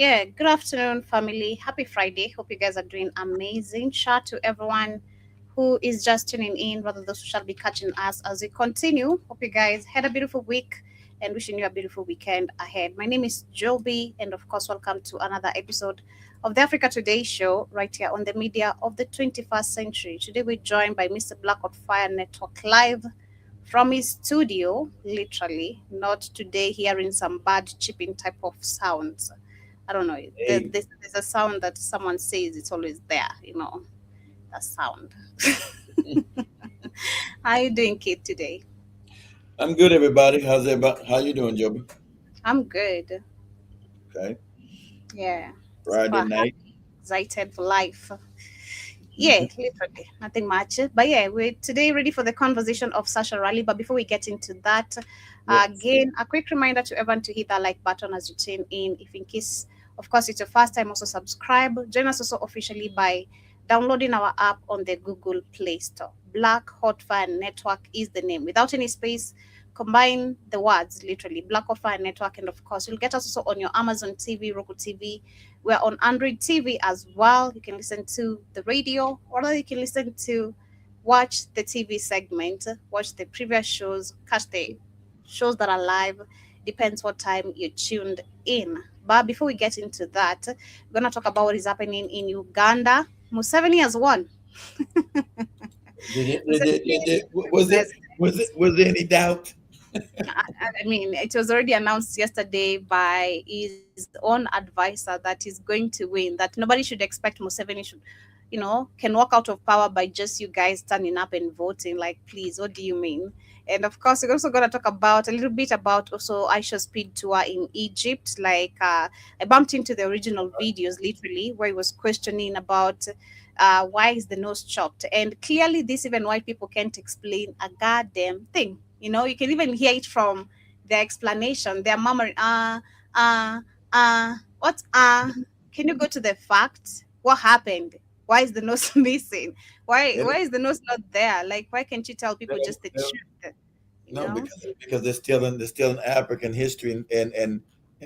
Yeah, good afternoon, family. Happy Friday. Hope you guys are doing amazing. Shout out to everyone who is just tuning in, rather those who shall be catching us as we continue. Hope you guys had a beautiful week and wishing you a beautiful weekend ahead. My name is Joby, and of course, welcome to another episode of the Africa Today show right here on the media of the 21st century. Today, we're joined by Mr. Black on Fire Network live from his studio, literally, not today hearing some bad chipping type of sounds. I don't know. Hey, There's a sound that someone says it's always there, that sound. How are you doing, Kate, today? I'm good, everybody. How's everybody? How you doing, Joby? I'm good. Okay, Yeah. Friday Super night. happy, excited for life. Yeah, literally. Nothing much. But yeah, we're today ready for the conversation of Sasha Rally. But before we get into that, Yep. again, a quick reminder to everyone to hit that like button as you tune in. If in case, of course, it's your first time, also subscribe. Join us also officially by downloading our app on the Google Play Store. Black Hot Fire Network is the name. Without any space, combine the words literally. Black Hot Fire Network. And of course, you'll get us also on your Amazon TV, Roku TV. We're on Android TV as well. You can listen to the radio, or you can listen to watch the TV segment, watch the previous shows, catch the shows that are live. Depends what time you tuned in. But before we get into that, we're gonna talk about what is happening in Uganda. Museveni has won. Did it, did it, Museveni did it, is the was it was president. it was there any doubt? I mean, it was already announced yesterday by his own advisor that he's going to win, that nobody should expect Museveni should, can walk out of power by just you guys turning up and voting. Like, please, what do you mean? And of course, we're also going to talk about a little bit about also Aisha's speed tour in Egypt. Like, I bumped into the original videos literally where he was questioning about why is the nose chopped. And clearly, this even white people can't explain a goddamn thing. You can even hear it from their explanation. They're murmuring, what, can you go to the facts? What happened? Why is the nose missing? Why They why don't- is the nose not there? Like, why can't you tell they people don't- just the they don't- truth? You No, know? because they're still in African history and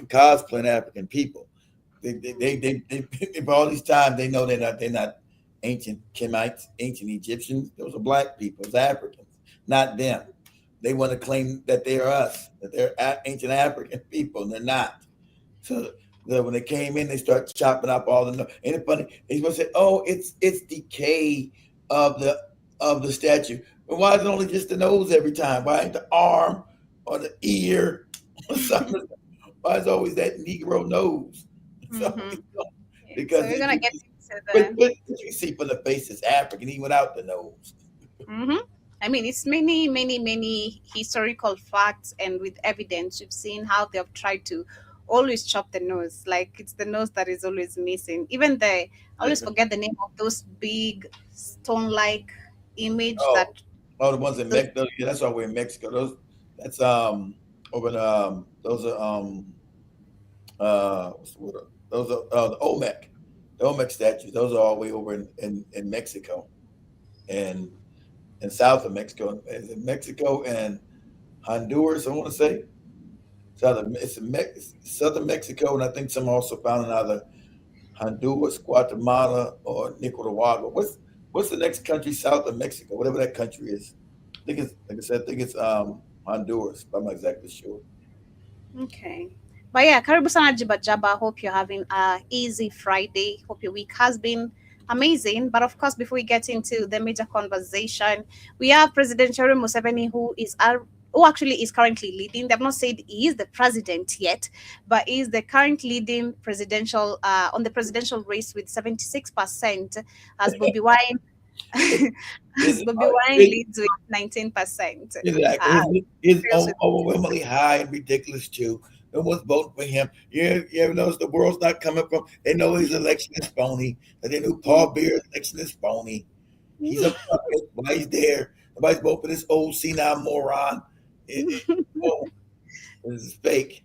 cosplaying African people. For all these times they know they're not ancient Kemites, ancient Egyptians. Those are black people, it's Africans, not them. They want to claim that they are us, that they're ancient African people, and they're not. So when they came in, they start chopping up all the. Ain't it funny? He's gonna say, "Oh, it's decay of the statue." But why is it only just the nose every time? Why ain't the arm or the ear or something? Why is always that Negro nose? So Mm-hmm. Yeah. So because we're gonna get into but you see from the face it's African, even without the nose. hmm I mean, it's many, many, many historical facts, and with evidence, we've seen how they have tried to always chop the nose. Like, it's the nose that is always missing. Even I always forget the name of those big stone-like image Oh, that oh, the ones in those. Mexico. Yeah, that's all the way in Mexico. That's over in those are what's the word? Those are the Olmec statues. Those are all the way over in Mexico and in south of Mexico. Is it Mexico and Honduras? I want to say it's southern Mexico, and I think some also found in either Honduras, Guatemala, or Nicaragua. What's the next country south of Mexico? Whatever that country is. I think it's like I said. I think it's Honduras, but I'm not exactly sure. Okay. But yeah, karibu sana Jiba Jaba. Hope you're having a easy Friday. Hope your week has been amazing. But of course, before we get into the major conversation, we have President Yoweri Museveni, who actually is currently leading. They've not said he is the president yet, but he is the current leading presidential on the presidential race with 76%, as Bobby Wine as Is Bobby Wine it, leads with 19%. exactly. Uh, Is Trails with overwhelmingly high and ridiculous too. No one's voting for him. You ever notice the world's not coming from? They know his election is phony. That they knew Paul Bear's election is phony. He's a puppet. Why he's there? Nobody's voting for this old senile moron. Oh, this is fake.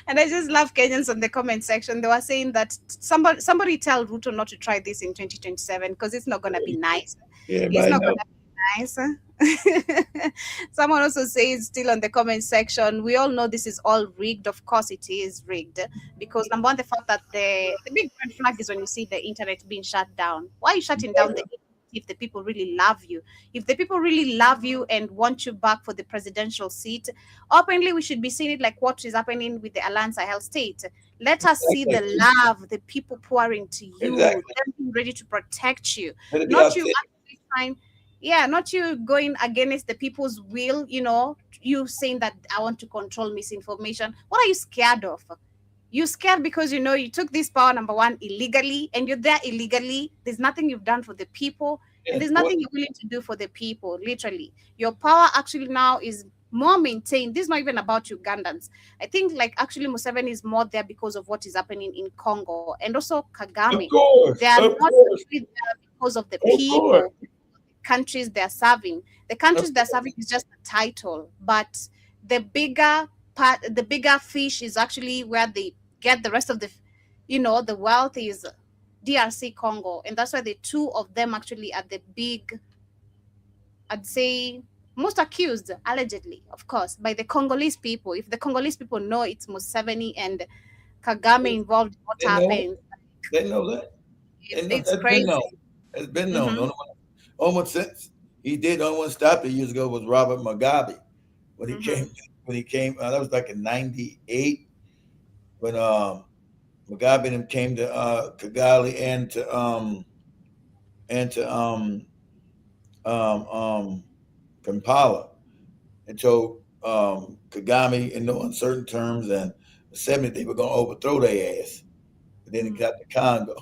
And I just love Kenyans on the comment section. They were saying that somebody tell Ruto not to try this in 2027 because it's not gonna be nice. Yeah, It's everybody not know. gonna be nice. Someone also says, still on the comment section, we all know this is all rigged. Of course, it is rigged because number one, the fact that the big red flag is when you see the internet being shut down. Why are you shutting down the internet if the people really love you? If the people really love you and want you back for the presidential seat, openly we should be seeing it like what is happening with the Alliance Health State. Let us see the Exactly. love, the people pouring to you, Exactly. them being ready to protect you, Let it be not you authentic. actually trying, yeah, not you going against the people's will, you saying that I want to control misinformation. What are you scared of? You scared because you took this power, number one, illegally, and you're there illegally. There's nothing you've done for the people, and Yeah. there's What? nothing you're willing to do for the people. Literally, your power actually now is more maintained. This is not even about Ugandans. I think like actually Museveni is more there because of what is happening in Congo and also Kagame. Of They course. are Of not course. actually there because of the Of course. people, countries they're serving. The Of countries they're course. serving is just a title, but the bigger the bigger fish is actually where they get the rest of the wealth is DRC Congo, and that's why the two of them actually are the big, I'd say, most accused, allegedly, of course, by the Congolese people. If the Congolese people know it's Museveni and Kagame involved in what They know. happens, They know that. They know it's that's been known. crazy. It's been known. Mm-hmm. Only one since he did. Only one stopped it years ago was Robert Mugabe when he Mm-hmm. came. When he came, that was like in '98 when Mugabe and him came to Kigali and to Kampala and told Kagame in no uncertain terms and the '70s they were going to overthrow their ass. But then it got to Congo.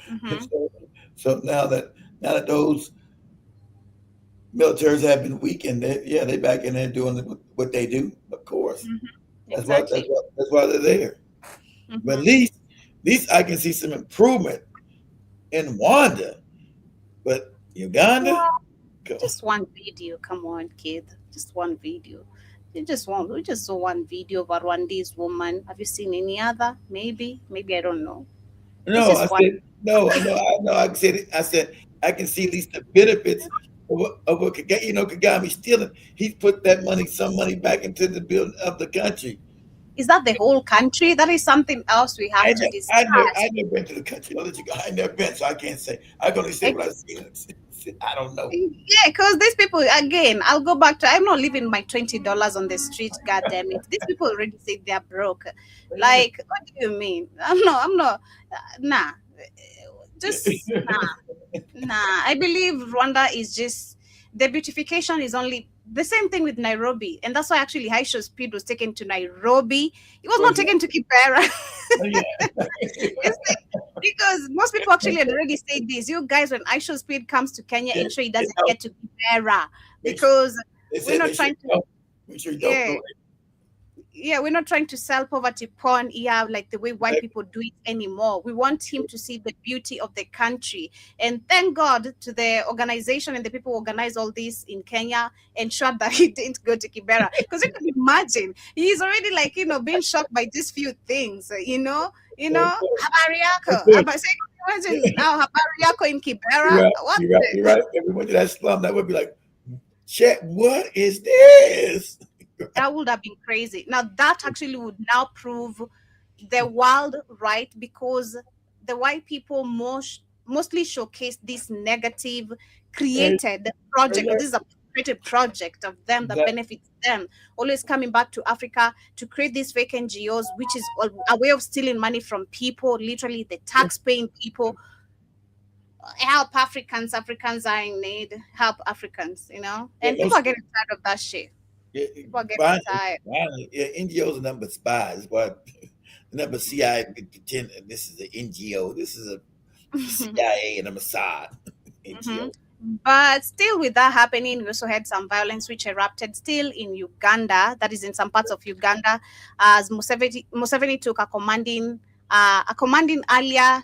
And Mm-hmm. so now that those militaries have been weakened, they back in there doing what they do. Of course, Mm-hmm. that's why that's Exactly. why that's why they're there. But Mm-hmm. at least I can see some improvement in Wanda. But Uganda, come on. Just one video. Come on, kid. Just one video. We just saw one video of a Rwandese woman. Have you seen any other? Maybe I don't know. It's No, I just one. said no, no, I know. I said I can see at least the benefits of what Kagame. Kagame stealing. He's put that money, some money, back into the building of the country. Is that the whole country? That is something else we have I to know, I never, discuss. I never been to the country. I'll let you go. I never been, so I can't say. I can only say what I see. I don't know. Yeah, because these people again, I'll go back to I'm not leaving my $20 on the street, god damn it. These people already say they're broke. Like, what do you mean? I'm not nah. Just nah. I believe Rwanda is just the beautification is only the same thing with Nairobi. And that's why actually High Show Speed was taken to Nairobi. It was Well, not yeah, taken to Kibera. well, yeah. You see, because most people actually had already said this. You guys, when Aisha Speed comes to Kenya, Yeah, ensure it they doesn't don't. get to Kibera Make sure, because they we're said not make sure trying you to. don't. Make sure you don't Yeah, go yeah, we're not trying to sell poverty porn, yeah, like the way white there. people do it anymore. We want him to see the beauty of the country. And thank God to the organization and the people who organize all this in Kenya ensured that he didn't go to Kibera. Because you can imagine, he's already like, being shocked by these few things, Of course, habari of yako. course. So you can imagine now habari yako in Kibera. You're right. What You're right. You're right. If we went to that slum, that would be like, chat. What is this? that would have been crazy. Now that actually would now prove the world right because the white people mostly showcase this negative created project because this is a created project of them that Exactly. benefits them, always coming back to Africa to create these fake NGOs, which is a way of stealing money from people, literally the tax paying people. Help Africans are in need, help Africans, Yeah, and no, people are getting tired of that shit. yeah, People are getting finally, tired. finally, yeah, NGOs are nothing but spies. What the number CIA pretend this is an NGO. This is a CIA and a Mossad Mhm. NGO. But still, with that happening, we also had some violence which erupted still in Uganda. That is in some parts of Uganda, as Museveni took a commanding earlier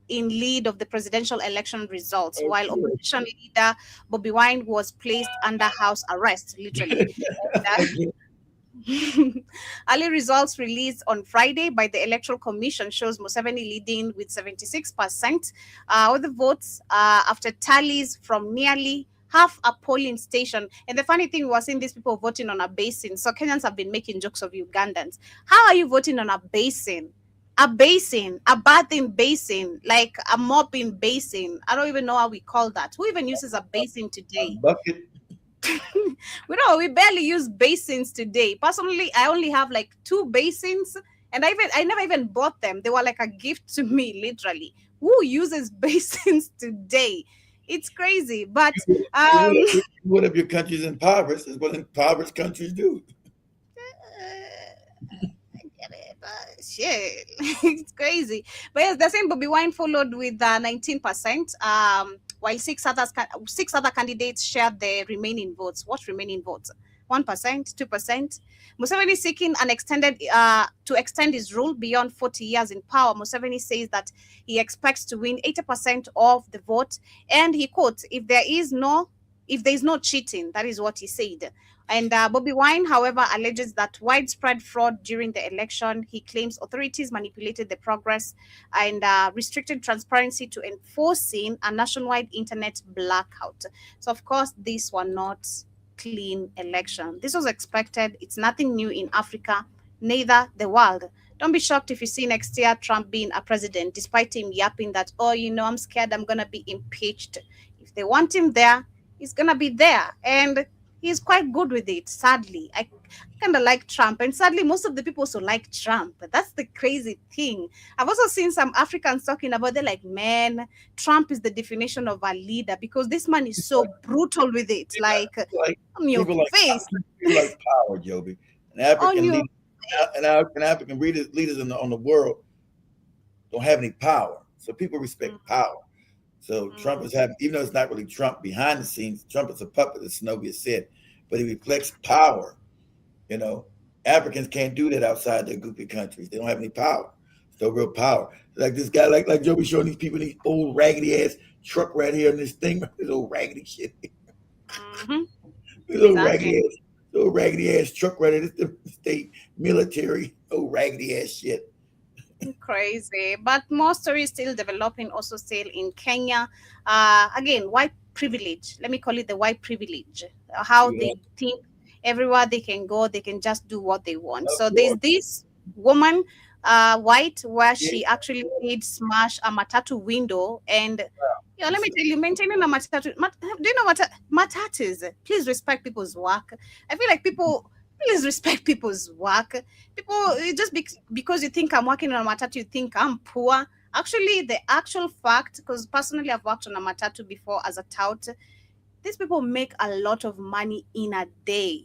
in lead of the presidential election results, Of while course. opposition leader Bobby Wine was placed under house arrest, literally. Again, Early results released on Friday by the Electoral Commission shows Museveni leading with 76% of the votes after tallies from nearly half a polling station. And the funny thing was seeing these people voting on a basin. So Kenyans have been making jokes of Ugandans. How are you voting on a basin? A basin, a bathing basin, like a mopping basin. I don't even know how we call that. Who even uses a basin A today? bucket. We barely use basins today. Personally, I only have like two basins, and I never even bought them. They were like a gift to me, literally. Who uses basins today? It's crazy. But You um would have, you would have your countries impoverished, is what impoverished countries do. shit, it's crazy. But yes, the same Bobby Wine followed with 19%. While six other candidates shared the remaining votes. What remaining votes? 1%, 2%. Museveni seeking an extended to extend his rule beyond 40 years in power. Museveni says that he expects to win 80% of the vote, and he quotes, if there is no cheating, that is what he said. And Bobby Wine, however, alleges that widespread fraud during the election. He claims authorities manipulated the progress and restricted transparency to enforcing a nationwide internet blackout. So, of course, these were not clean election. This was expected. It's nothing new in Africa, neither the world. Don't be shocked if you see next year Trump being a president, despite him yapping that, oh, I'm scared I'm going to be impeached. If they want him there, he's going to be there. And he's quite good with it, sadly. I kind of like Trump, and sadly, most of the people also like Trump. That's the crazy thing. I've also seen some Africans talking about, they're like, man, Trump is the definition of a leader because this man is so brutal with it. Like, Like on your people like face, people like power, Joby. And on African your leaders and African leaders on the world don't have any power. So people respect power. So Trump mm, is having, even though it's not really Trump behind the scenes, Trump is a puppet, as Snowy has said, but he reflects power. You know, Africans can't do that outside their goofy countries. They don't have any power. There's no real power. Like this guy, like Joey showing these people these old raggedy ass truck right here and this thing, this old raggedy shit. mhm, This exactly. old raggedy ass truck right here. This the state military, old raggedy ass shit. Crazy. But more stories still developing, also still in Kenya. Again, white privilege. Let me call it the white privilege. How Yeah, they think everywhere they can go, they can just do what they want. of So there's course. this woman, white, where Yeah, she actually did smash a matatu window. And let me tell you, maintaining a matatu, do you know what matatus? Please respect people's work. I feel like people, please respect people's work. People, because you think I'm working on a matatu, you think I'm poor. Actually, the actual fact, because personally I've worked on a matatu before as a tout, these people make a lot of money in a day,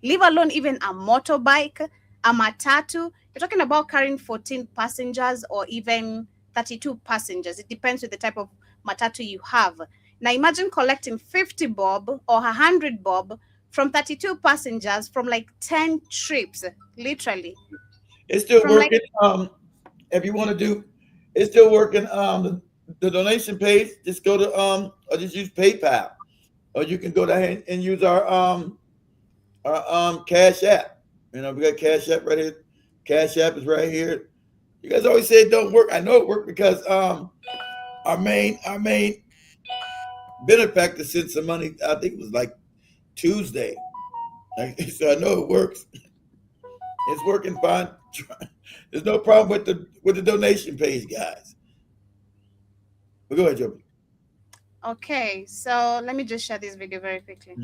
leave alone even a motorbike, a matatu. You're talking about carrying 14 passengers or even 32 passengers. It depends with the type of matatu you have. Now imagine collecting 50 bob or 100 bob from 32 passengers from like 10 trips, literally. it's still From like, working. If you want to do, it's still working. The donation page, just go to or just use PayPal, or you can go down and use our Cash App. We got Cash App right here. Cash App is right here. You guys always say it don't work. I know it worked because our main benefactor sent some money. I think it was like Tuesday. So I know it works. It's working fine. There's no problem with the donation page, guys. But go ahead, Joe. okay, so let me just share this video very quickly.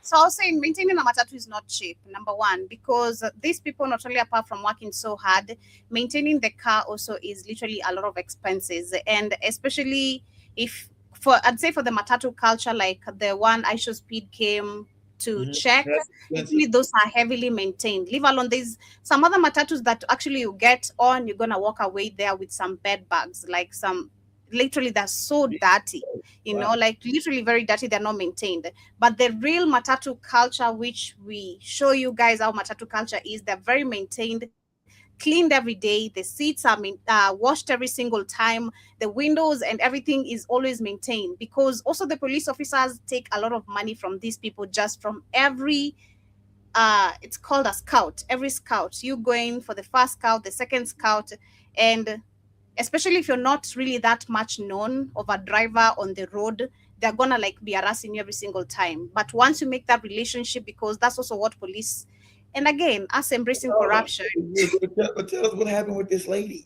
So I was saying maintaining a matatu is not cheap, number one, because these people, not only apart from working so hard, maintaining the car also is literally a lot of expenses. And especially if, I'd say for the matatu culture, like the one I Show Speed came to Mm-hmm. check, That's expensive. literally those are heavily maintained. Leave alone, there's some other matatus that actually you get on, you're gonna walk away there with some bed bugs, like some, literally they're so dirty, Wow. like literally very dirty, they're not maintained. But the real matatu culture, which we show you guys how matatu culture is, they're very maintained, cleaned every day. The seats are washed every single time. The windows and everything is always maintained, because also the police officers take a lot of money from these people, just from every it's called a scout. Every scout, you going for the first scout, the second scout, and especially if you're not really that much known of a driver on the road, they're gonna like be harassing you every single time. But once you make that relationship, because that's also what police, and again, us embracing Oh, corruption. but tell us what happened with this lady.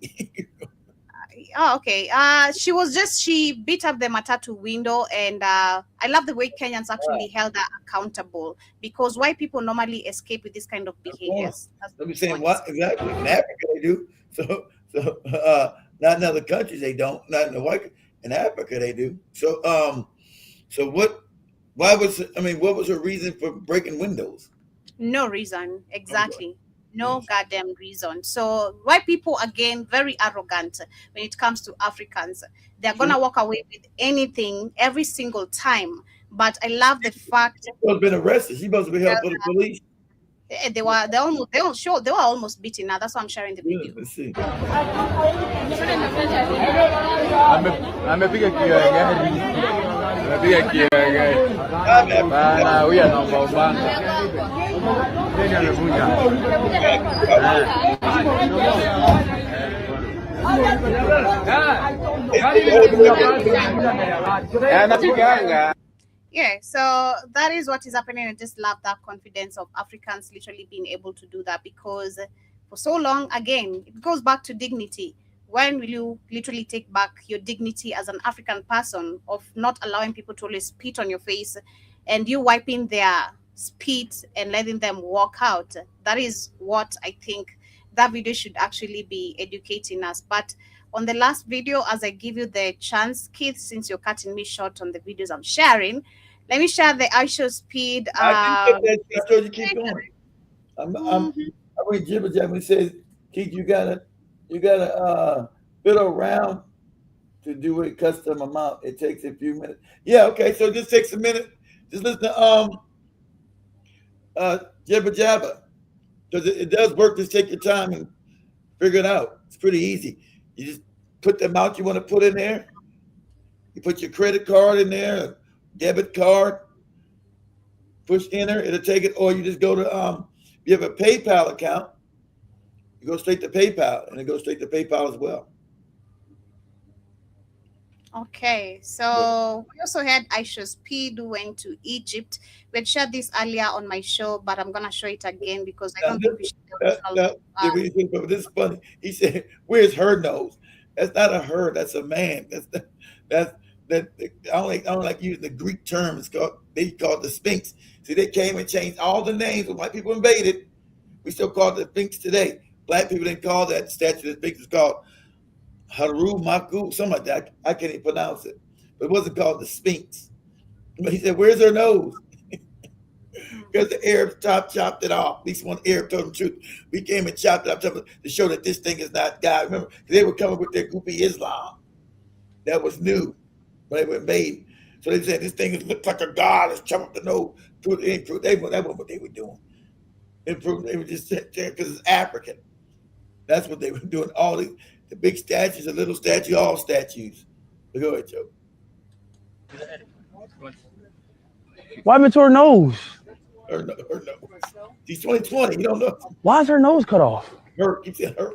Oh, okay. She beat up the matatu window, and I love the way Kenyans actually held her accountable, because why people normally escape with this kind of Of course. behaviors. That's Let me the saying point. what exactly in Africa they do. Not in other countries they don't. Not in the white in Africa they do. So what? Why was I mean? What was her reason for breaking windows? No reason, Okay. exactly. No Yes. goddamn reason. So why people again very arrogant when it comes to Africans? They're She gonna walk away with anything every single time. But I love the fact must have been arrested. She must have been held for the police. they were almost beaten. Now that's why I'm sharing the Yeah, video. let's see. Amepiga kiagari, amepiga kiagari I'm African. bana, huyu anaombaomba tena amevunja. Anapiganga. Yeah, so that is what is happening. I just love that confidence of Africans literally being able to do that, because for so long, again, it goes back to dignity. When will you literally take back your dignity as an African person of not allowing people to always spit on your face and you wiping their spit and letting them walk out? That is what I think that video should actually be educating us. But on the last video, as I give you the chance, Keith, since you're cutting me short on the videos I'm sharing, let me share the ISO speed. I didn't get that. I told you keep going. I'm Mhm. I read jibber jabber. It says, Keith, you gotta fiddle around to do a custom amount. It takes a few minutes. Yeah, okay. So it just takes a minute. Just listen to uh jibber jabber. Because it does work. Just take your time and figure it out. It's pretty easy. You just put the amount you want to put in there. You put your credit card in there, debit card, push enter, it'll take it, or you just go to if you have a PayPal account, you go straight to PayPal and it goes straight to PayPal as well. Okay, Yeah. so we also had Aisha Speed who went to Egypt. We had shared this earlier on my show, but I'm gonna show it again because I Now, don't think we should the original. now, yeah, but this is funny. He said, "Where's her nose?" That's not a her. That's a man. That's that. I don't like using the Greek term. It's called they call it the Sphinx. See, they came and changed all the names when white people invaded. We still call it the Sphinx today. Black people didn't call that statue the Sphinx. It's called Haru Maku, something like that. I can't even pronounce it. But it wasn't called the Sphinx. But he said, "Where's her nose?" Because the Arabs chopped it off. At least one Arab told the truth. We came and chopped it off to show that this thing is not God. Remember, they were coming with their goopy Islam. That was new when they were made. So they said this thing looks like a god. Let's chop up the nose. That wasn't what they were doing. They were just because it's African. That's what they were doing. All the big statues, the little statue, all statues. Go ahead, Joe. What happened to her nose? Her nose. She's 2020. You don't know. Why is her nose cut off? Her. Keep saying her.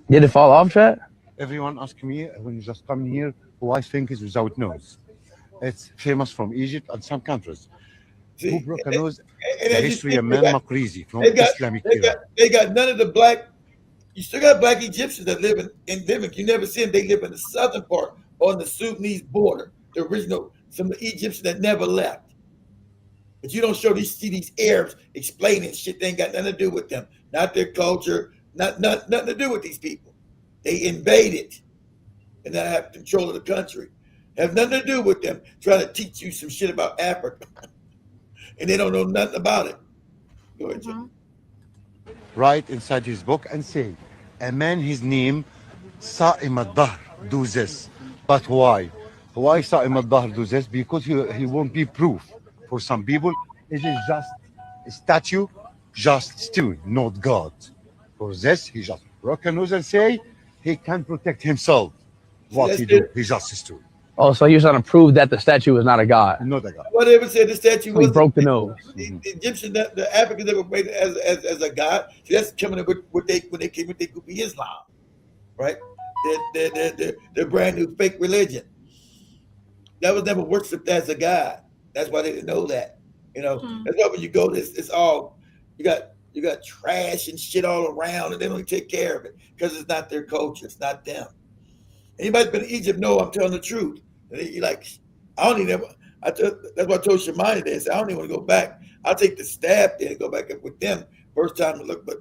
Did it fall off, Chat? Everyone asks me when you just come here who I think is without nose. It's famous from Egypt and some countries. Who See, broke a nose? and The as you history see, of man Makrizi from they got Islamic they era. got they got none of the black. You still got black Egyptians that live in Denmark. You never see them. They live in the southern part on the Sudanese border. The original, some of the Egyptians that never left. But you don't see these Arabs explaining shit. They ain't got nothing to do with them. Not their culture. Nothing to do with these people. They invaded and now have control of the country. Have nothing to do with them trying to teach you some shit about Africa, and they don't know nothing about it. Go ahead, Joe. Mhm. Write inside his book and say, a man his name Sa'im al-Dahr do this. But why? Why Sa'im al-Dahr do this? Because he won't be proof. For some people, it is just a statue, just stone, not God. For this, he just broke a nose and say he can protect himself. See, What that's he it. do? He just stone. Oh, so you're trying to prove that the statue is not a god. Not a god. Whatever said the statue So he was broke the nose. the Egyptian, the Africans never made it as a god. So that's coming up with what they when they came with their group Islam, right? Their brand new fake religion. That was never worshipped as a god. That's why they didn't know that. You know, that's why when you go, it's all you got trash and shit all around, and they don't take care of it because it's not their culture. It's not them. Anybody's been to Egypt know I'm telling the truth. And you like, I don't even. That's what I told Shemani today. I said I don't even want to go back. I'll take the staff there and go back up with them first time to look. But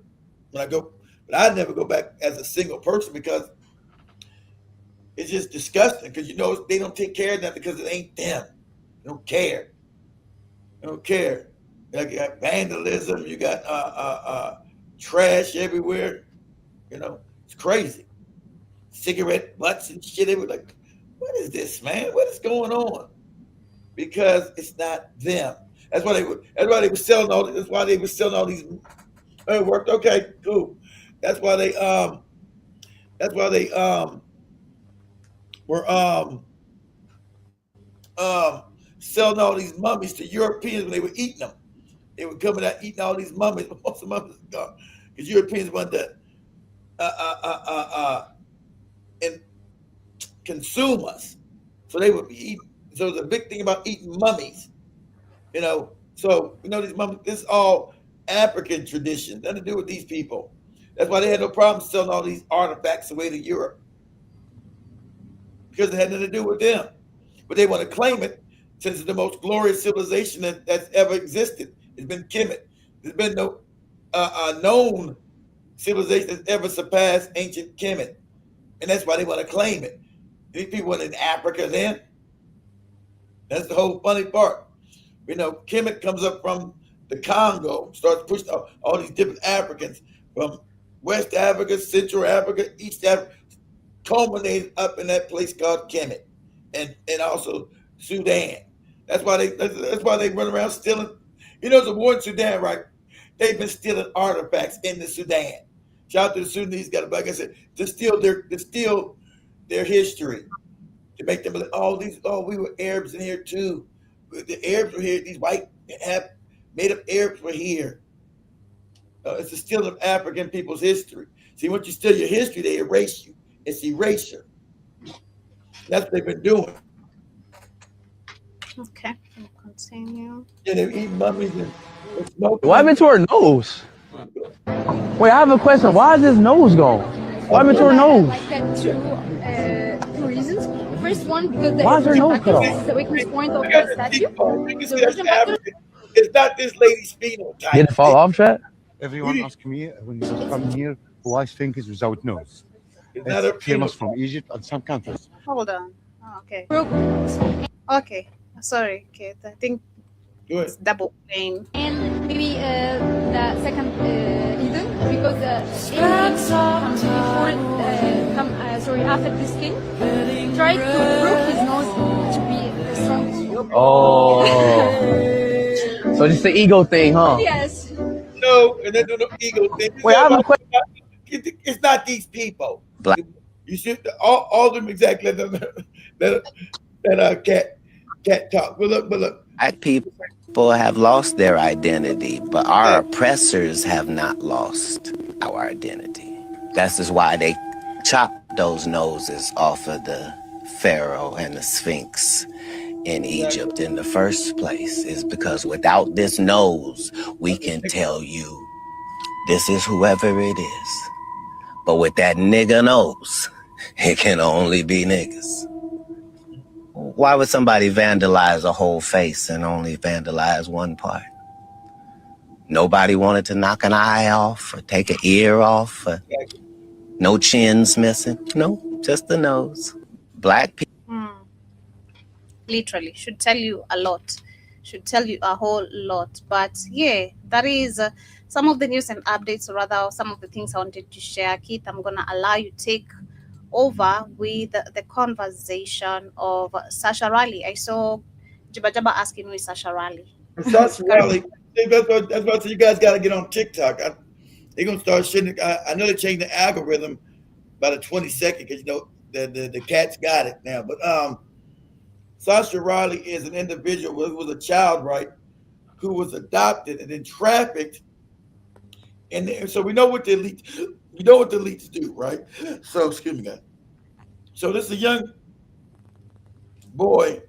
when I go, but I never go back as a single person because it's just disgusting. Because you know they don't take care of that because it ain't them. They don't care. They don't care. Like you got vandalism. You got trash everywhere. You know it's crazy. Cigarette butts and shit. They were like, what is this, man? What is going on? Because it's not them. That's why they were. That's why they were selling all. That's why they were selling all these. It worked. Okay, cool. That's why they. That's why they. Were selling all these mummies to Europeans when they were eating them. They were coming out eating all these mummies, but most of the mummies are gone because Europeans wanted to and consume us. So they would be eating. So the big thing about eating mummies, you know. So you know these mummies. This is all African tradition, nothing to do with these people. That's why they had no problem selling all these artifacts away to Europe because it had nothing to do with them. But they want to claim it since it's the most glorious civilization that's ever existed. It's been Kemet. There's been no known civilization that's ever surpassed ancient Kemet. And that's why they want to claim it. These people went in Africa then. That's the whole funny part. You know, Kemet comes up from the Congo, starts pushing all these different Africans from West Africa, Central Africa, East Africa, culminated up in that place called Kemet, and also Sudan. That's why they run around stealing. You know, the war in Sudan, right? They've been stealing artifacts in the Sudan. Shout out to the Sudanese, got like I said, to steal their history, to make them like, we were Arabs in here too. The Arabs were here. These white have made up Arabs were here. It's a steal of African people's history. See, once you steal your history, they erase you. It's erasure. That's what they've been doing. Okay, we'll continue. Yeah, they're eating mummies and smoking. What happened to her nose? Wait, I have a question. Why is his nose gone? What happened to her nose? Like that two reasons. The first one, because Why is her nose cut this off? is the weakness point of the statue. You can see The that's original factor. African. It's not this lady's phenotype. Did it fall off, chat? Everyone asks me when you come here why Sphinx is without nose. It's not a It's famous phenotype. from Egypt and some countries. Hold on. Oh, okay. Broke. Okay. Sorry, Kate. I think Go ahead. it's double pain. And maybe the second reason because after this king tried to prove his nose to be the strongest. Oh. So just the ego thing, huh? Yes. No, and they do no ego thing. Wait, I have a question. It's not these people. Black. You should all of them exactly that cat talk. But look. Black people have lost their identity, but our oppressors have not lost our identity. That's just why they chopped those noses off of the pharaoh and the Sphinx in Egypt in the first place, is because without this nose, we can tell you this is whoever it is. But with that nigga nose, it can only be niggas. Why would somebody vandalize a whole face and only vandalize one part? Nobody wanted to knock an eye off or take an ear off. Or no chins missing. No, just the nose. Black people. Literally, should tell you a lot. Should tell you a whole lot. But yeah, that is some of the news and updates, or rather some of the things I wanted to share. Keith, I'm going to allow you to take over with the conversation of Sasha Raleigh. I saw Jibba Jabba asking me Sasha Raleigh. Sasha Raleigh. That's what you guys got to get on TikTok. They're gonna start shitting. I know they changed the algorithm by the 22nd because you know the cats got it now. But Sasha Riley is an individual who was a child, right, who was adopted and then trafficked. And so we know what the elite, we know what the elites do, right? So excuse me, guys. So this is a young boy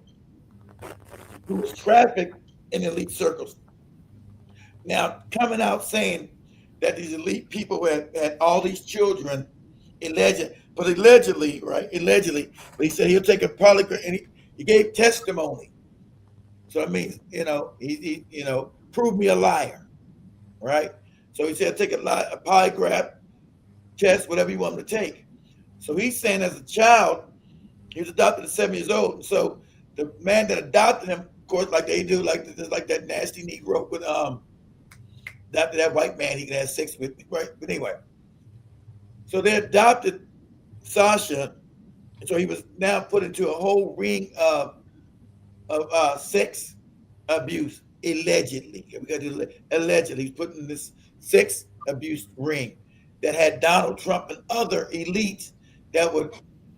who was trafficked in elite circles. Now coming out saying that these elite people had all these children, allegedly, right? Allegedly, but he said he'll take a polygraph, and he gave testimony. So it means, prove me a liar, right? So he said take a polygraph test, whatever you want him to take. So he's saying as a child, he was adopted at 7 years old. And so the man that adopted him, of course, like they do, like that nasty Negro with adopted that white man he can have sex with, right? But anyway, so they adopted Sasha, and so he was now put into a whole ring of sex abuse, allegedly. We got to do allegedly. He's put in this sex abuse ring that had Donald Trump and other elites that would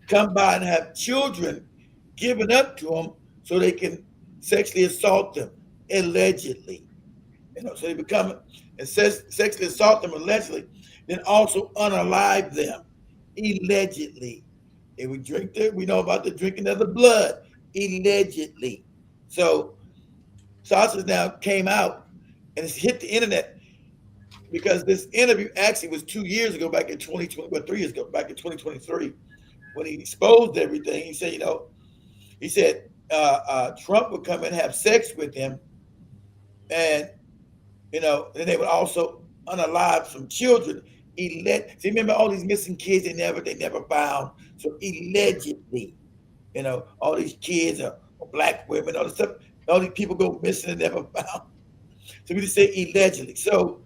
come by and have children given up to them so they can sexually assault them, allegedly. So they become and sexually assault them allegedly, then also unalive them, allegedly. They would drink we know about the drinking of the blood, allegedly. So Sasha now came out and it's hit the internet because this interview actually was 2 years ago, back in 2020, 3 years ago, back in 2023, when he exposed everything. He said, Trump would come and have sex with him, and then they would also unalive some children. See, remember all these missing kids they never found. So allegedly, all these kids are black women, all this stuff, all these people go missing and never found. So we just say allegedly. So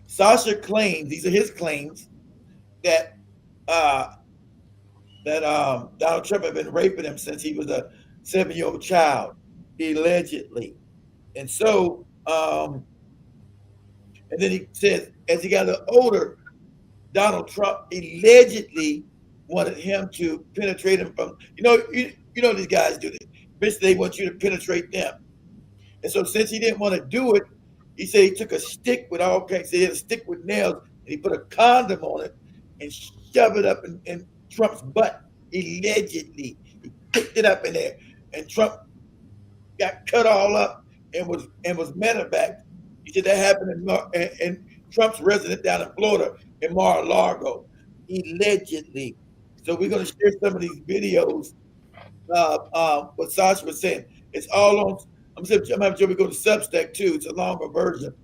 Sasha claims, these are his claims, that Donald Trump had been raping him since he was a 7-year-old child, allegedly. And so, and then he says, as he got a little older, Donald Trump allegedly wanted him to penetrate him from, these guys do this. Basically, they want you to penetrate them. And so since he didn't want to do it, he said he took a stick with all kinds, he had a stick with nails, and he put a condom on it and shoved it up in Trump's butt, allegedly. He picked it up in there, and Trump got cut all up and was medevaced. He said that happened in Trump's residence down in Florida, in Mar-a-Lago, allegedly. So we're going to share some of these videos. What Sasha was saying, it's all on. I'm going to have Joey go to Substack too. It's a longer version.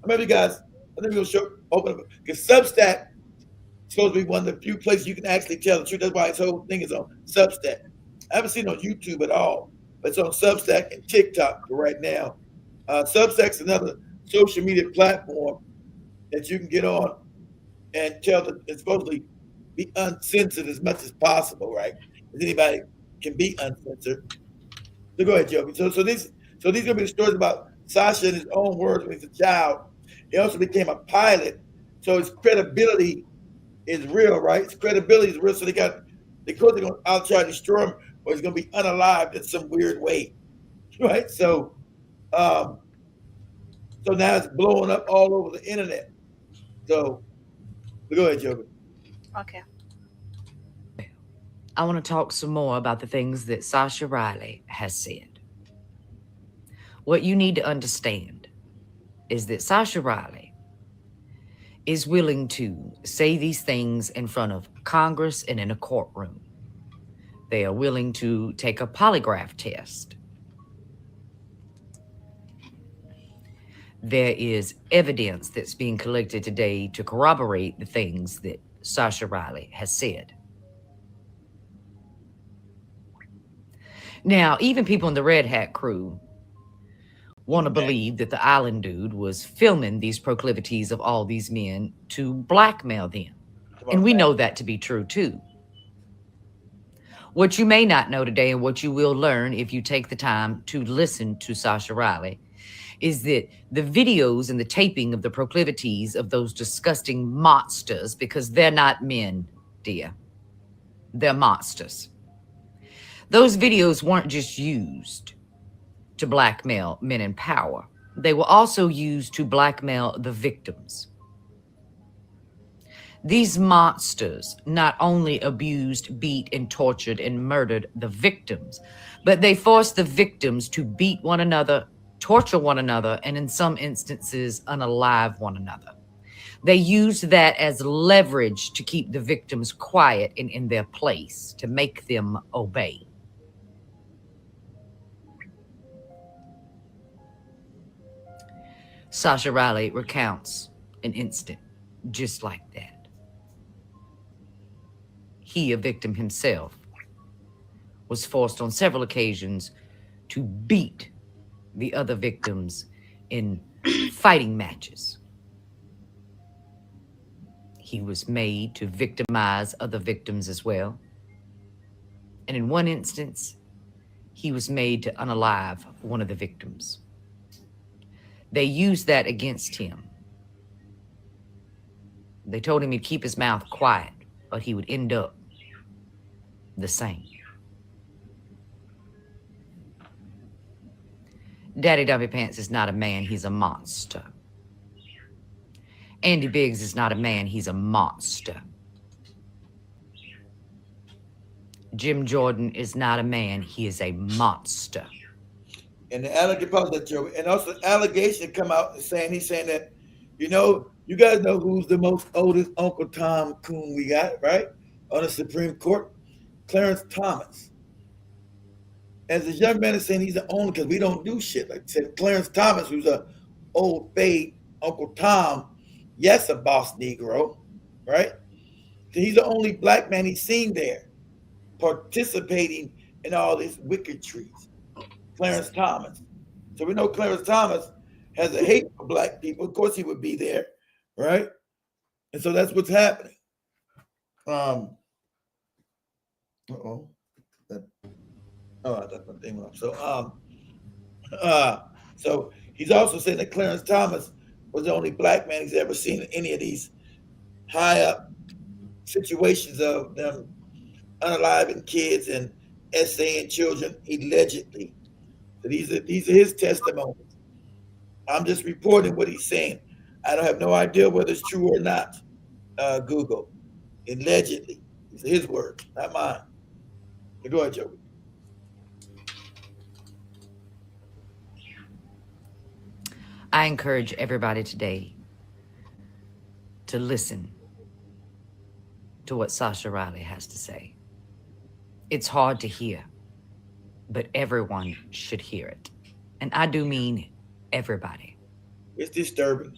Maybe guys, I think we'll open up because Substack is supposed to be one of the few places you can actually tell the truth. That's why its whole thing is on Substack. I haven't seen it on YouTube at all, but it's on Substack and TikTok for right now. Substack's another social media platform that you can get on and tell that it's supposed to be uncensored as much as possible, right? As anybody can be uncensored. So go ahead, Joey. So these are gonna be the stories about Sasha in his own words when he's a child. He also became a pilot, so his credibility is real, right? His credibility is real. So they're going to try to destroy him, or he's gonna be unalived in some weird way, right? So now it's blowing up all over the internet. So go ahead, Joey. Okay. I want to talk some more about the things that Sasha Riley has said. What you need to understand is that Sasha Riley is willing to say these things in front of Congress and in a courtroom. They are willing to take a polygraph test. There is evidence that's being collected today to corroborate the things that Sasha Riley has said. Now, even people in the Red Hat crew want to believe that the island dude was filming these proclivities of all these men to blackmail them. And we know that to be true, too. What you may not know today, and what you will learn if you take the time to listen to Sasha Riley, is that the videos and the taping of the proclivities of those disgusting monsters, because they're not men, dear. They're monsters. Those videos weren't just used to blackmail men in power. They were also used to blackmail the victims. These monsters not only abused, beat, and tortured and murdered the victims, but they forced the victims to beat one another, torture one another, and in some instances, unalive one another. They used that as leverage to keep the victims quiet and in their place, to make them obey. Sasha Riley recounts an instant just like that. He, a victim himself, was forced on several occasions to beat the other victims in fighting matches. He was made to victimize other victims as well. And in one instance, he was made to unalive one of the victims. They used that against him. They told him he'd keep his mouth quiet, but he would end up the same. Daddy Dumpy Pants is not a man, he's a monster. Andy Biggs is not a man, he's a monster. Jim Jordan is not a man, he is a monster. And the allegation, and also the allegation come out saying he's saying that, you guys know who's the most oldest Uncle Tom coon we got, right? On the Supreme Court, Clarence Thomas. As this young man is saying, he's the only, because we don't do shit. Like I said, Clarence Thomas, who's a old fade Uncle Tom, yes, a boss Negro, right? So he's the only black man he's seen there participating in all these wickedries. Clarence Thomas. So we know Clarence Thomas has a hate for black people. Of course he would be there, right? And so that's what's happening. That's my thing off. So he's also saying that Clarence Thomas was the only black man he's ever seen in any of these high up situations of them unaliving kids and essaying children allegedly. So these are his testimonies. I'm just reporting what he's saying. I don't have no idea whether it's true or not. Google. Allegedly. These are his words, not mine. Go ahead, Joey. I encourage everybody today to listen to what Sasha Riley has to say. It's hard to hear, but everyone should hear it. And I do mean everybody. It's disturbing.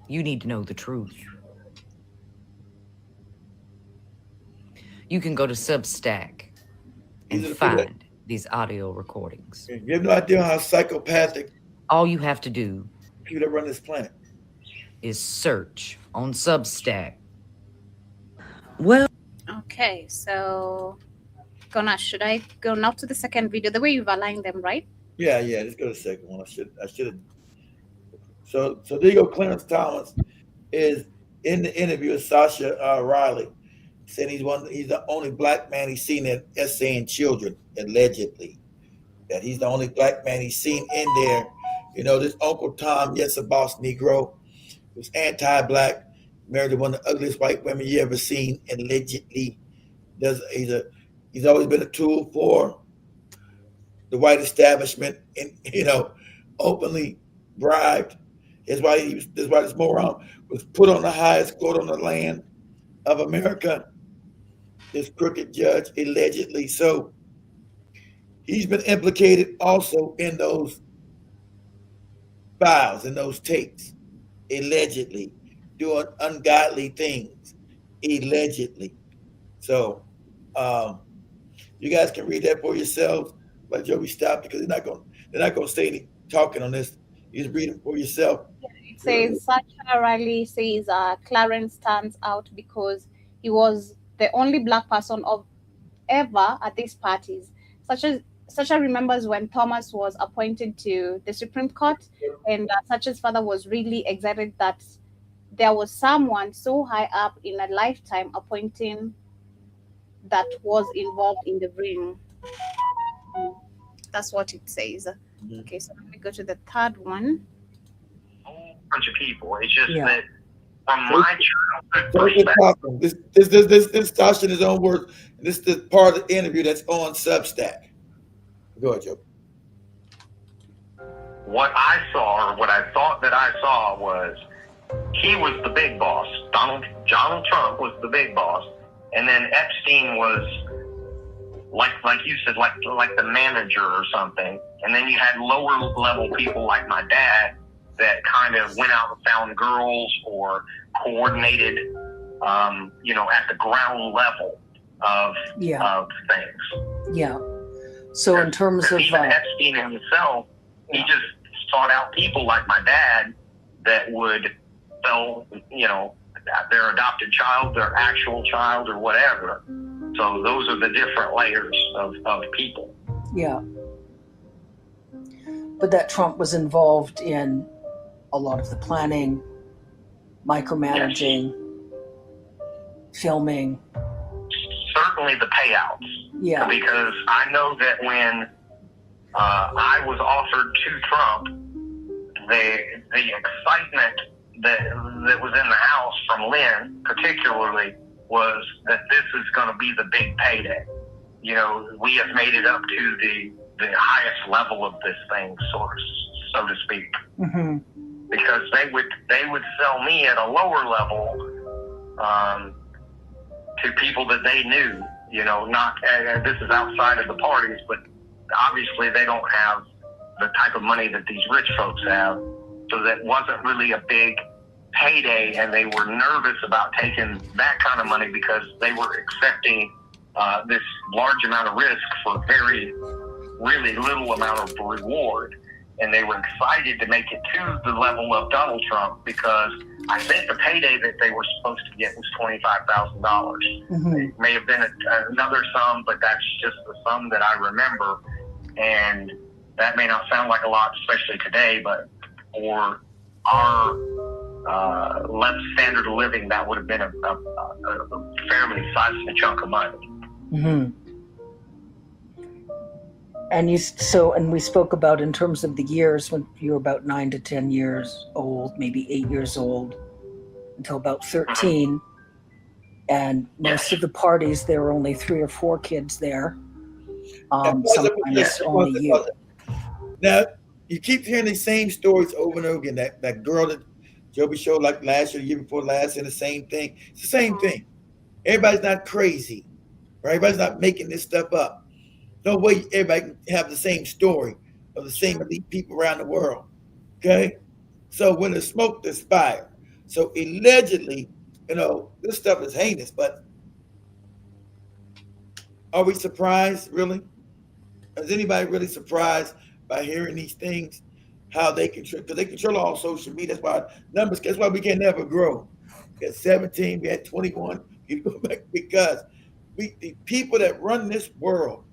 You need to know the truth. You can go to Substack and find these audio recordings. You have no idea how psychopathic all you have to do people that run this planet is search on Substack. Well, okay, so should I go now to the second video? The way you've aligned them, right? Yeah. Let's go to the second one. I should have. So there you go. Clarence Thomas is in the interview with Sasha Riley, saying he's the only black man he's seen in essaying children, allegedly. That he's the only black man he's seen in there. This Uncle Tom, yes, a boss Negro, was anti-black, married to one of the ugliest white women you ever seen, allegedly. He's always been a tool for the white establishment, and openly bribed. That's why this moron was put on the highest court on the land of America. This crooked judge, allegedly. So he's been implicated also in those files, in those tapes, allegedly, doing ungodly things, allegedly. So you guys can read that for yourselves. But Joey, stop, because they're not gonna say any talking on this. You just read it for yourself. It says Sasha Riley says Clarence stands out because he was the only black person ever at these parties. Sasha remembers when Thomas was appointed to the Supreme Court, and Sasha's father was really excited that there was someone so high up in a lifetime appointing that was involved in the ring. Mm, that's what it says. Mhm. Okay, so let me go to the third one. Whole bunch of people. It's just Yeah. that from So, my childhood so it's perspective, awesome. This Tasha in his own words. This is the part of the interview that's on Substack. Go ahead, Joe. what I saw, or what I thought that I saw, was he was the big boss. Donald Trump was the big boss, and then Epstein was like you said, like the manager or something. And then you had lower level people like my dad that kind of went out and found girls or coordinated, at the ground level of things. Yeah. So in terms of even Epstein himself, he just sought out people like my dad that would sell, their adopted child, their actual child, or whatever. So those are the different layers of people. yeah. But that Trump was involved in a lot of the planning, micromanaging, filming. Certainly the payouts. Yeah. Because I know that when I was offered to Trump, the excitement that was in the house from Lynn, particularly, was that this is going to be the big payday. We have made it up to the highest level of this thing, so to speak. Mm-hmm. Because they would sell me at a lower level to people that they knew. Not this is outside of the parties, but obviously they don't have the type of money that these rich folks have, so that wasn't really a big payday, and they were nervous about taking that kind of money because they were accepting this large amount of risk for really little amount of reward. And they were excited to make it to the level of Donald Trump, because I think the payday that they were supposed to get was $25,000. Mm-hmm. It may have been another sum, but that's just the sum that I remember. And that may not sound like a lot, especially today, but for our less standard of living, that would have been a fairly sizable chunk of money. Mm-hmm. And we spoke about, in terms of the years, when you were about 9 to 10 years old, maybe 8 years old, until about 13. And most of the parties, there were only 3 or 4 kids there. Sometimes only you. Now, you keep hearing the same stories over and over again. That girl that Joby showed like last year, the year before last, and the same thing. It's the same thing. Everybody's not crazy, right? Everybody's not making this stuff up. No way everybody can have the same story of the same elite people around the world. Okay? So when there's smoke, there's fire. So allegedly, this stuff is heinous, but are we surprised, really? Is anybody really surprised by hearing these things? How they control, because they control all social media. That's why numbers, that's why we can never grow. We had 17, we had 21, you go back, because the people that run this world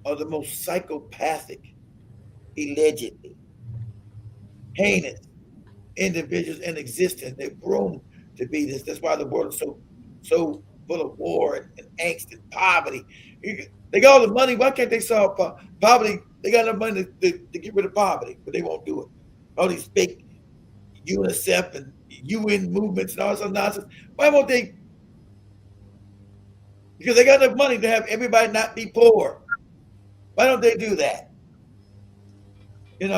are the most psychopathic, allegedly heinous individuals in existence. They're groomed to be this. That's why the world is so full of war and angst and poverty. They got all the money. Why can't they solve poverty? They got enough money to get rid of poverty, but they won't do it. All these fake UNICEF and UN movements and all this other nonsense. Why won't they? Because they got enough money to have everybody not be poor. Why don't they do that? You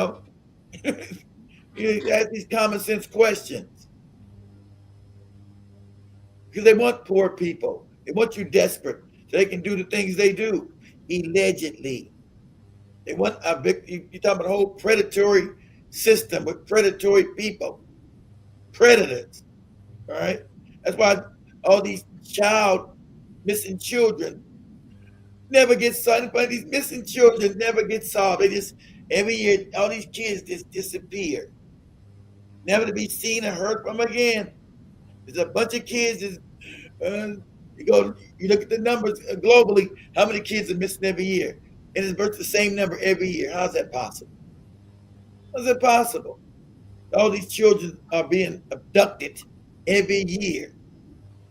ask these common sense questions. Because they want poor people. They want you desperate so they can do the things they do, allegedly. They want you're talking about a whole predatory system with predatory people, predators, all right? That's why all these missing children never get solved. These missing children never get solved. They just, every year, all these kids just disappear, never to be seen or heard from again. There's a bunch of kids. You look at the numbers globally, how many kids are missing every year? And it's the same number every year. How's that possible? How's that possible? All these children are being abducted every year.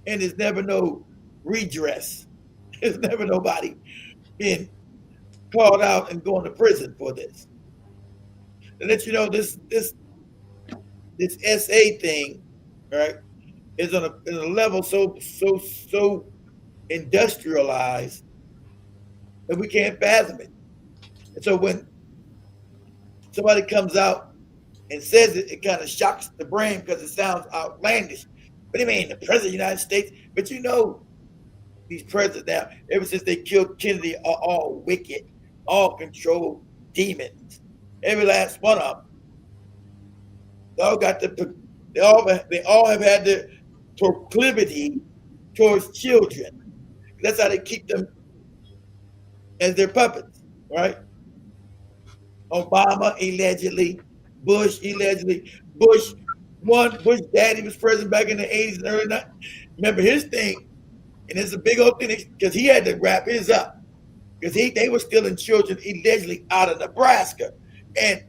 And there's never no redress. There's never nobody being called out and going to prison for this. To let you know, this SA thing, right, is on a level so industrialized that we can't fathom it. And so when somebody comes out and says it, it kind of shocks the brain because it sounds outlandish. What do you mean, the president of the United States? But you know, these presidents now, ever since they killed Kennedy, are all wicked, all controlled demons. Every last one of them. They all got the they all have had the proclivity towards children. That's how they keep them as their puppets, right? Obama allegedly, Bush allegedly, Bush daddy was president back in the 80s and early 90s. Remember his thing, and it's a big old thing because he had to wrap his up because they were stealing children allegedly out of Nebraska. And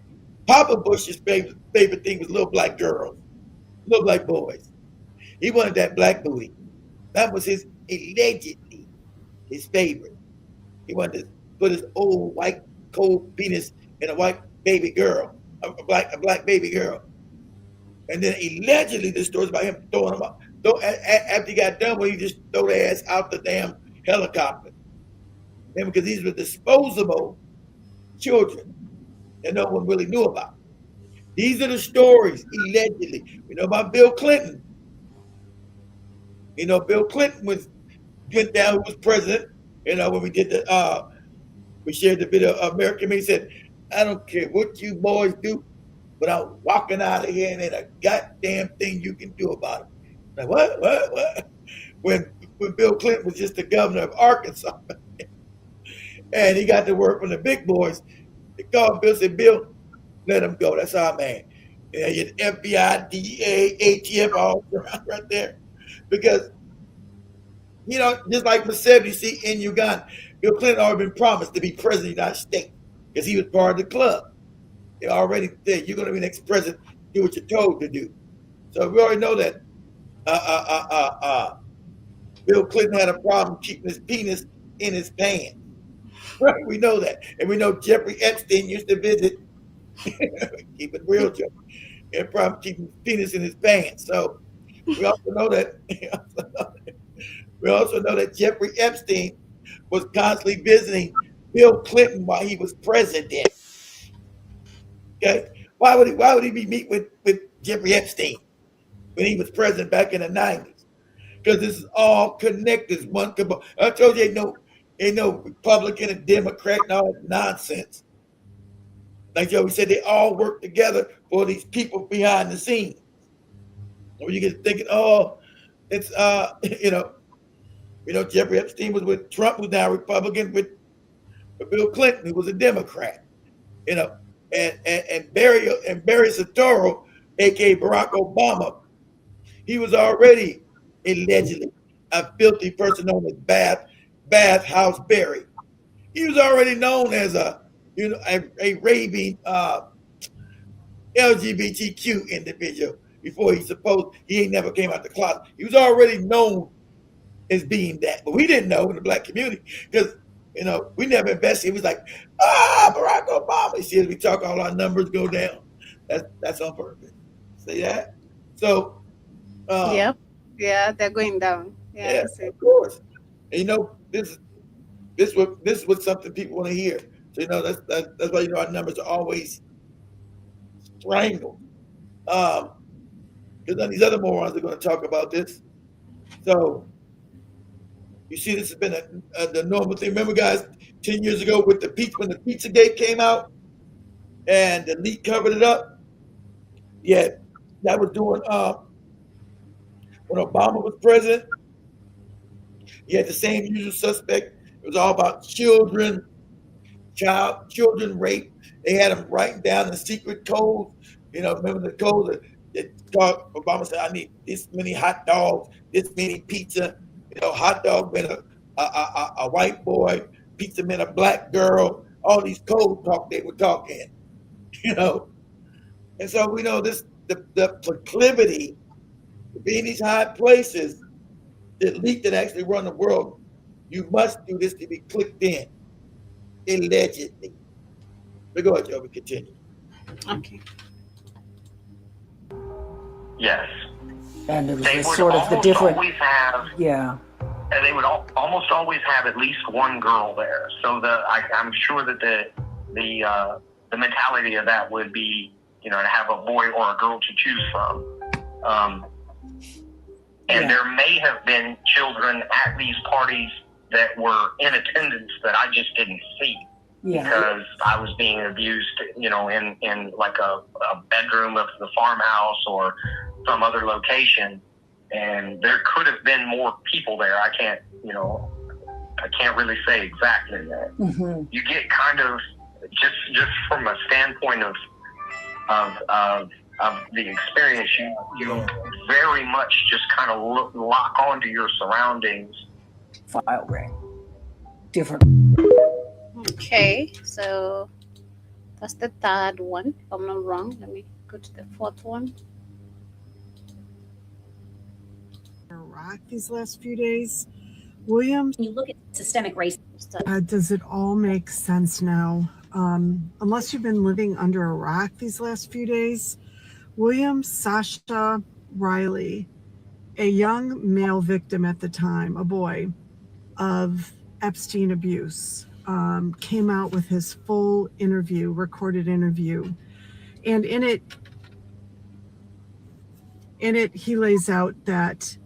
Papa Bush's favorite thing was little black girls, little black boys. He wanted that black booty. That was his allegedly his favorite. He wanted to put his old white cold penis in a white baby girl, a black baby girl. And then allegedly the stories about him throwing them up. After he got done, he just throw their ass out the damn helicopter. And because these were disposable children that no one really knew about. These are the stories, allegedly. We know about Bill Clinton. You know, Bill Clinton went down, who was president, you know, when we did we shared the video of American Me. He said, I don't care what you boys do, but I'm walking out of here and ain't a goddamn thing you can do about it. Like, what? When Bill Clinton was just the governor of Arkansas and he got to work from the big boys, they called Bill, said, Bill, let him go. That's our man. Yeah, you had FBI, DEA, ATF all around right there. Because, you know, just like Museveni in Uganda, Bill Clinton already been promised to be president of the United States because he was part of the club. They already said, you're going to be the next president, do what you're told to do. So we already know that Bill Clinton had a problem keeping his penis in his pants. Right, we know that. And we know Jeffrey Epstein used to visit, keep it real, Joe, and problem keeping his penis in his pants. So we also know that Jeffrey Epstein was constantly visiting Bill Clinton while he was president. Okay, why would he be meet with Jeffrey Epstein when he was president back in the 90s? Because this is all connected. One, I told you, ain't no Republican and Democrat and all that nonsense. Like Joe said, they all work together for these people behind the scenes. When you get thinking, oh, it's Jeffrey Epstein was with Trump, who's now Republican, with Bill Clinton, who was a Democrat. You know, and Barry Soetoro, aka Barack Obama, he was already allegedly a filthy person known as Bathhouse Barry. He was already known as a raving LGBTQ individual before he ain't never came out the closet. He was already known as being that, but we didn't know in the black community because we never invested. It was like, Barack Obama. You see, as we talk, all our numbers go down. That's on purpose. See that? So, yeah, they're going down. Yeah, of course. And this is what something people want to hear. So that's why our numbers are always strangled. Because none of these other morons are going to talk about this. So you see, this has been the normal thing. Remember, guys, 10 years ago with when the Pizzagate came out and the leak covered it up? Yeah, that was doing when Obama was president. You had the same usual suspect. It was all about children rape. They had them writing down the secret codes. Remember the codes that Obama said, I need this many hot dogs, this many pizza. Hot dog meant a white boy, pizza meant a black girl. All these code talk they were talking, And so we know the proclivity to be in these high places the elite that actually run the world, you must do this to be clicked in. Allegedly. But go ahead, Joe. We continue. Okay. Yes. And it was They this would sort of the almost different. always have, Yeah. and they would almost always have at least one girl there. So I'm sure that the mentality of that would be, to have a boy or a girl to choose from. And there may have been children at these parties that were in attendance that I just didn't see. Yeah. Because I was being abused, in like a bedroom of the farmhouse or some other location. And there could have been more people there. I can't really say exactly that. Mm-hmm. You get kind of just from a standpoint of the experience, you very much just kind of lock onto your surroundings. File ring. Different. Okay, so that's the third one. If I'm not wrong, let me go to the fourth one. Iraq these last few days. Williams, you look at systemic racism. Does it all make sense now? Unless you've been living under Iraq these last few days, William Sasha Riley, a young male victim at the time, a boy, of Epstein abuse, came out with his full interview, recorded interview. And in it, he lays out that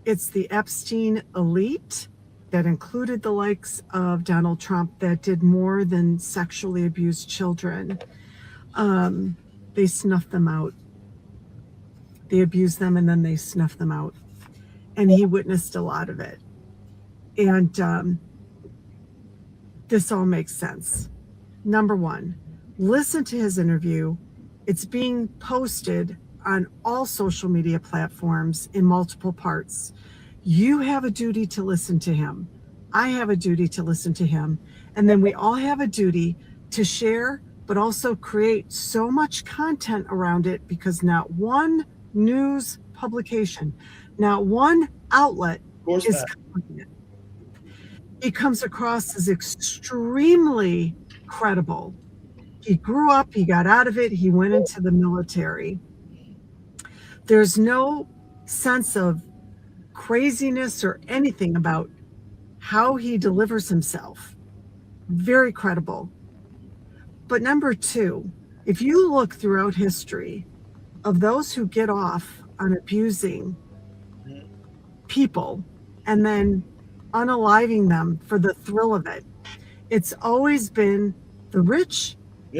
it's the Epstein elite that included the likes of Donald Trump that did more than sexually abuse children. They snuffed them out. They abused them and then they snuffed them out. And he witnessed a lot of it. And this all makes sense. Number one, listen to his interview. It's being posted on all social media platforms in multiple parts. You have a duty to listen to him. I have a duty to listen to him. And then we all have a duty to share, but also create so much content around it, because not one news publication, not one outlet is covering it. He comes across as extremely credible. He grew up, he got out of it, he went into the military. There's no sense of craziness or anything about how he delivers himself. Very credible. But number two, if you look throughout history of those who get off on abusing people and then unaliving them for the thrill of it, it's always been the rich,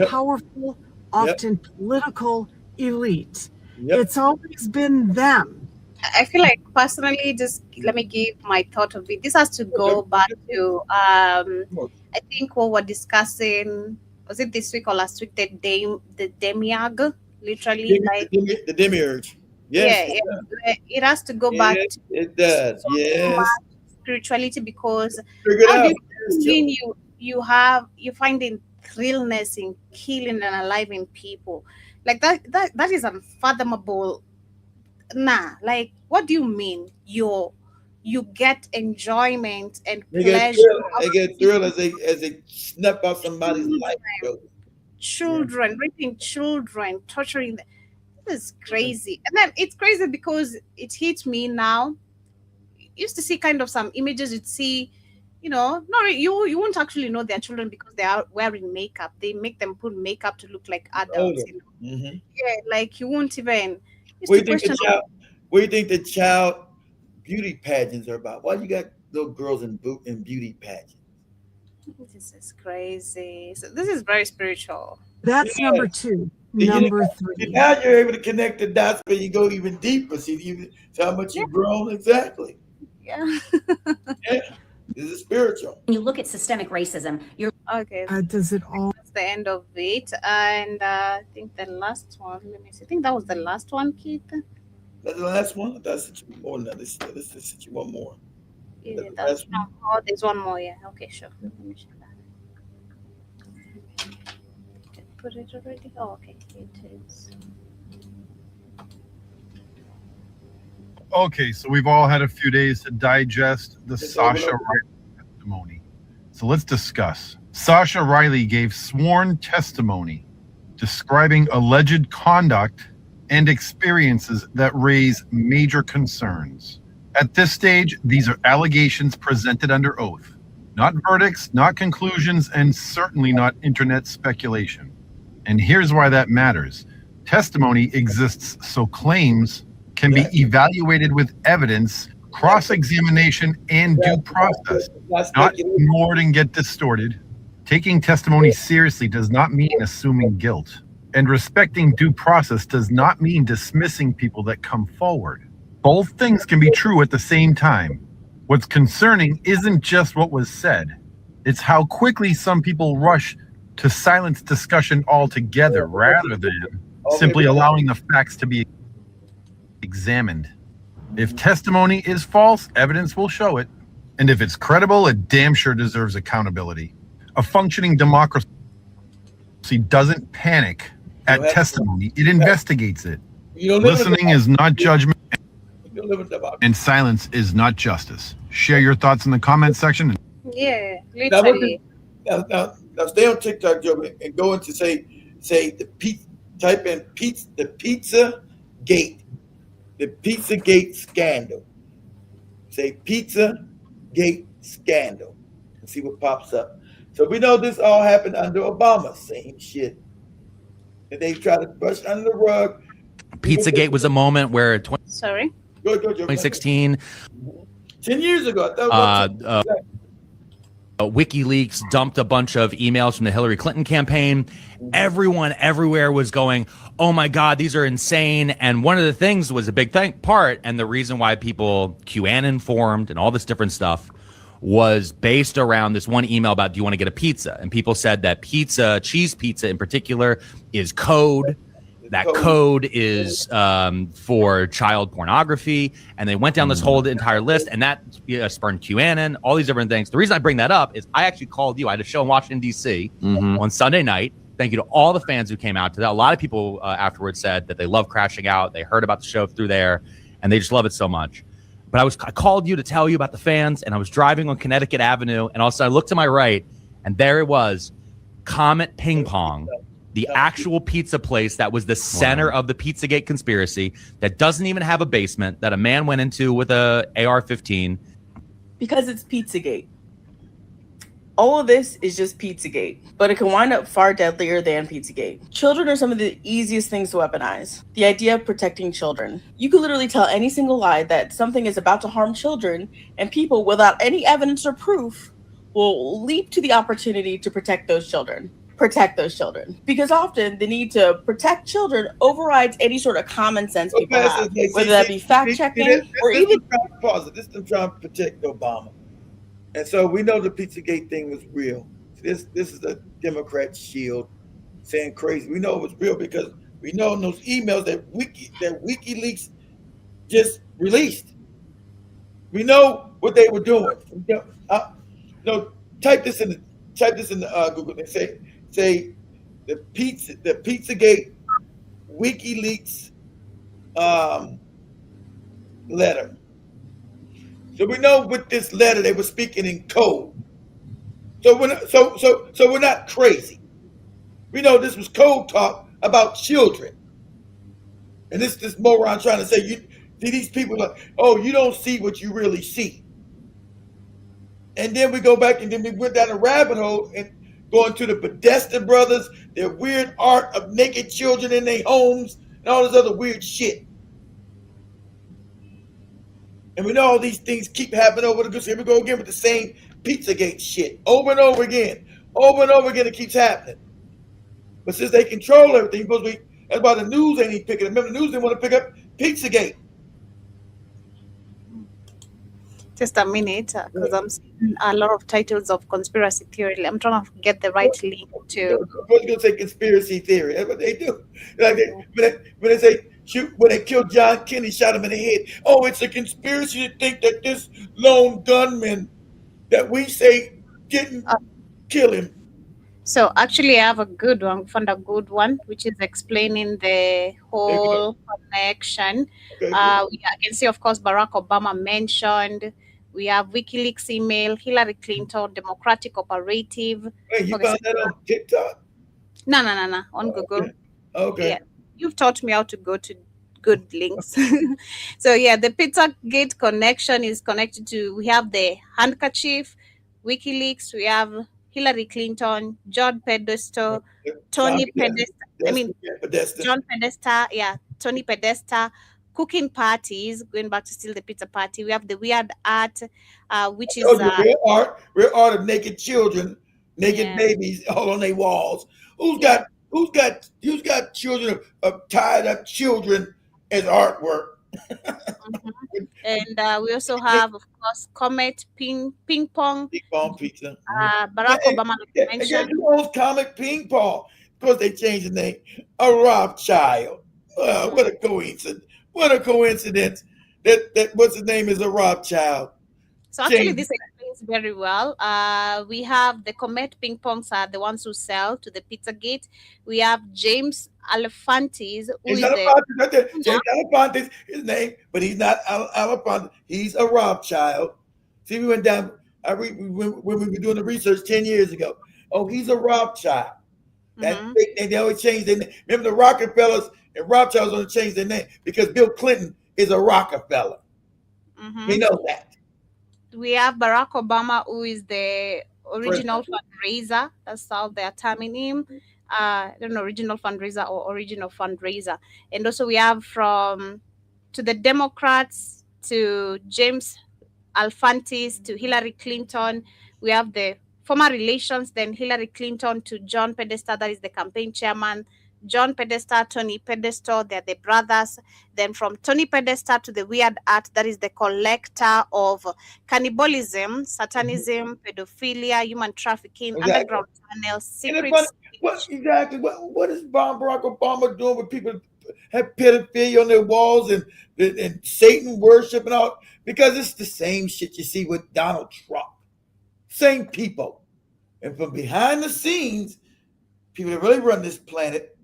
powerful, often political elite. It's always been them. I feel like personally, just let me give my thought of it. This has to go back to I think what we're discussing, was it this week or last week, the demiurge, literally, like the demiurge. Yes. Yeah, it has to go back to it does. Yes. Spirituality, because Figure how it do you finding thrillness in killing and aliving people like that is unfathomable. Like, what do you mean you get enjoyment and pleasure? They get thrilled as they snap out somebody's life. Children, raping children, torturing them. This is crazy. And then it's crazy because it hits me now. Used to see kind of some images, you'd see, no, you won't actually know their children because they are wearing makeup. They make them put makeup to look like adults. Mm-hmm. Yeah, like you won't even. What do you think the child beauty pageants are about? Why you got little girls in beauty pageants? This is crazy. So this is very spiritual. That's number two. Number three. Now you're able to connect the dots, but you go even deeper. See how much you've grown. Exactly. Yeah. This is spiritual. When you look at systemic racism, you're okay. Does it all? That's the end of it, and I think the last one. Let me see. I think that was the last one, Keith. That's the last one. That's more than this. This you one more. Yeah, that's oh, there's one more. Yeah. Okay, sure. Let me share that. Put it already. Oh, okay. It is. Okay, so we've all had a few days to digest the Sasha Riley testimony. So let's discuss. Sasha Riley gave sworn testimony describing alleged conduct and experiences that raise major concerns. At this stage, these are allegations presented under oath, not verdicts, not conclusions, and certainly not internet speculation. And here's why that matters. Testimony exists so claims can be evaluated with evidence, cross-examination, and due process, not ignored and get distorted. Taking testimony seriously does not mean assuming guilt, and respecting due process does not mean dismissing people that come forward. Both things can be true at the same time. What's concerning isn't just what was said, it's how quickly some people rush to silence discussion altogether rather than simply allowing the facts to be examined. If testimony is false, evidence will show it. And if it's credible, it damn sure deserves accountability. A functioning democracy doesn't panic at testimony, it investigates it. Listening is not judgment, and silence is not justice. Share your thoughts in the comments section. Yeah, literally. Now stay on TikTok, Joe, and go into say type in the Pizza Gate scandal. Say Pizza Gate scandal and see what pops up. So we know this all happened under Obama. Same shit. And they try to brush under the rug. Pizzagate was a moment where Sorry. Go, 2016. 10 years ago. WikiLeaks dumped a bunch of emails from the Hillary Clinton campaign. Everyone everywhere was going, oh my God, these are insane. And one of the things was a big part, and the reason why people QAnon formed and all this different stuff was based around this one email about, do you want to get a pizza? And people said that pizza, cheese pizza in particular, is code. That code is for child pornography. And they went down this whole entire list, and that spurned QAnon, all these different things. The reason I bring that up is I actually called you. I had a show in Washington, D.C. On Sunday night. Thank you to all the fans who came out to that. A lot of people afterwards said that they love Crashing Out. They heard about the show through there, and they just love it so much. But I called you to tell you about the fans, and I was driving on Connecticut Avenue, and also I looked to my right, and there it was, Comet Ping Pong, the actual pizza place that was the center of the Pizzagate conspiracy, that doesn't even have a basement, that a man went into with a AR-15. Because it's Pizzagate. All of this is just Pizzagate, but it can wind up far deadlier than Pizzagate. Children are some of the easiest things to weaponize. The idea of protecting children. You could literally tell any single lie that something is about to harm children, and people without any evidence or proof will leap to the opportunity to protect those children. Because often the need to protect children overrides any sort of common sense people have, whether that be fact checking or even. This is them trying to protect Obama. And so we know the Pizzagate thing was real. This is a Democrat shield saying crazy. We know it was real because we know in those emails that WikiLeaks just released. We know what they were doing. Type this in Google and say the Pizzagate WikiLeaks letter. So we know with this letter they were speaking in code. So we're not crazy. We know this was code talk about children. And this moron trying to say, you see these people like, oh, you don't see what you really see. And then we go back and then we went down a rabbit hole and going to the Podesta brothers, their weird art of naked children in their homes and all this other weird shit. And we know all these things keep happening over the good. Here we go again with the same Pizzagate shit. Over and over again. Over and over again, it keeps happening. But since they control everything, that's why the news ain't even picking up. Remember, the news didn't want to pick up Pizzagate. Just a minute, because I'm seeing a lot of titles of conspiracy theory. I'm trying to get the right link to. I was going to say conspiracy theory. That's what they do. When they say, shoot, when they killed John Kennedy, shot him in the head. Oh, it's a conspiracy to think that this lone gunman that we say didn't kill him So actually, I have a good one. Found a good one, which is explaining the whole connection. Okay, cool. I can see, of course, Barack Obama mentioned. We have WikiLeaks email, Hillary Clinton, Democratic Operative. Hey, you Okay, so found that on TikTok? no, on Google. Okay. Okay. Yeah, you've taught me how to go to good links. So yeah, the Pizzagate connection is connected to. We have the handkerchief, WikiLeaks. We have Hillary Clinton, John Pedestal, Tony Copy that. Pedesta. I That's mean, Podesta. John Pedesta. Yeah, Tony Pedesta. Cooking parties. Going back to still the pizza party. We have the weird art, which I is told you, real art of naked children, naked yeah, babies all on their walls. Who's yeah. got who's got children of tied up children as artwork? Mhm. And we also have, of course, Comet Ping Pong. Big Bong Pizza. Barack Obama, like you And guess mentioned. who owns Comic Ping Pong? Of course, they changed the name. A Rothschild. What a coincidence! What a coincidence that what's his name is a Rothschild. So actually, Change. this explains very well. We have the Comet Ping Pongs are the ones who sell to the Pizzagate. We have James Alefantis, who He's is not a the Fontes right there. owner. James Alefantis, his name, but he's not Alefantis. He's a Rothschild. See, we went down. When we were doing the research 10 years ago. Oh, he's a Rothschild. That Mhm. they always change their name. Remember the Rockefellers and Rothschilds only changed their name because Bill Clinton is a Rockefeller. We Mhm. know that. We have Barack Obama, who is the original President. fundraiser. That's how they're terming him. I don't know, original fundraiser or original fundraiser. And also we have from to the Democrats to James Alfantis to Hillary Clinton. We have the former relations, then Hillary Clinton to John Pedestal, that is the campaign chairman. John Pedestal, Tony Pedestal, they're the brothers. Then from Tony Pedestal to the weird art, that is the collector of cannibalism, satanism, pedophilia, human trafficking, Exactly. underground tunnels, And it's funny. secrets. What exactly? What is Barack Obama doing with people have pedophilia on their walls and Satan worship and all? Because it's the same shit you see with Donald Trump. Same people. And from behind the scenes, people that really run this planet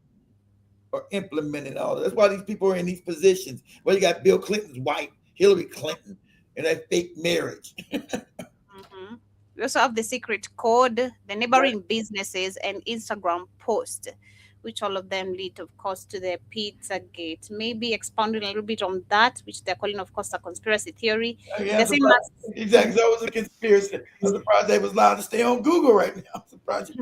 are implementing all that. That's why these people are in these positions. Well, you got Bill Clinton's wife, Hillary Clinton, and that fake marriage. Mhm. We also have the secret code, the neighboring businesses, and Instagram post, which all of them lead, of course, to the Pizzagate. Maybe expounding a little bit on that, which they're calling, of course, a conspiracy theory. Yeah, The I'm same surprised. as Exactly. So it was a conspiracy. I'm surprised they was allowed to stay on Google right now. I'm surprised.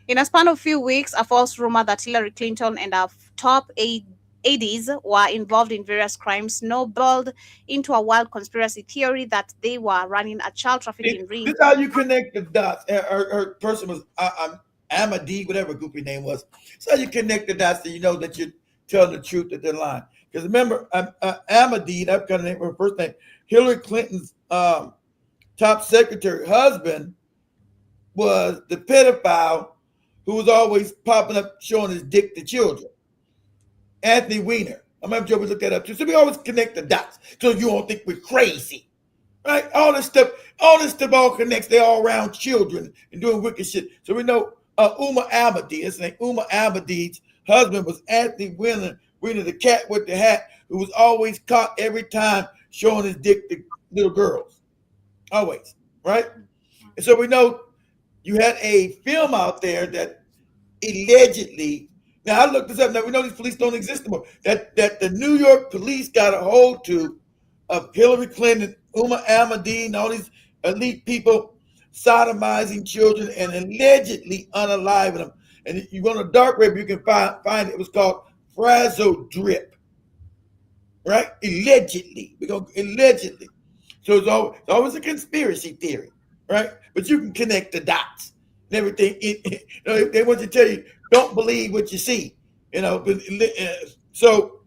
in a span of few weeks, a false rumor that Hillary Clinton and her top aides were involved in various crimes snowballed into a wild conspiracy theory that they were running a child trafficking ring. This is how you connect the dots. Her person was Amadi, whatever groupie name was. So you connect the dots so you know that you're telling the truth that they're lying. Because remember, Amadi, that kind of name, her first name, Hillary Clinton's top secretary husband was the pedophile who was always popping up showing his dick to children. Anthony Weiner. I remember Joe, we looked that up too. So we always connect the dots so you don't think we're crazy. Right? All this stuff all connects. They're all around children and doing wicked shit. So we know Uma Abedi, his name, Uma Abedi's husband was Anthony Weiner, the cat with the hat, who was always caught every time showing his dick to little girls. Always. Right? And so we know you had a film out there that allegedly, now I looked this up, now we know these police don't exist anymore, that the New York police got a hold to of Hillary Clinton, Uma Ahmadine, all these elite people sodomizing children and allegedly unaliving them. And you go on a dark web, you can find it was called Frazzle Drip. Right? Allegedly. We're going allegedly. So it's always a conspiracy theory, right? But you can connect the dots and everything. They want to tell you, don't believe what you see. So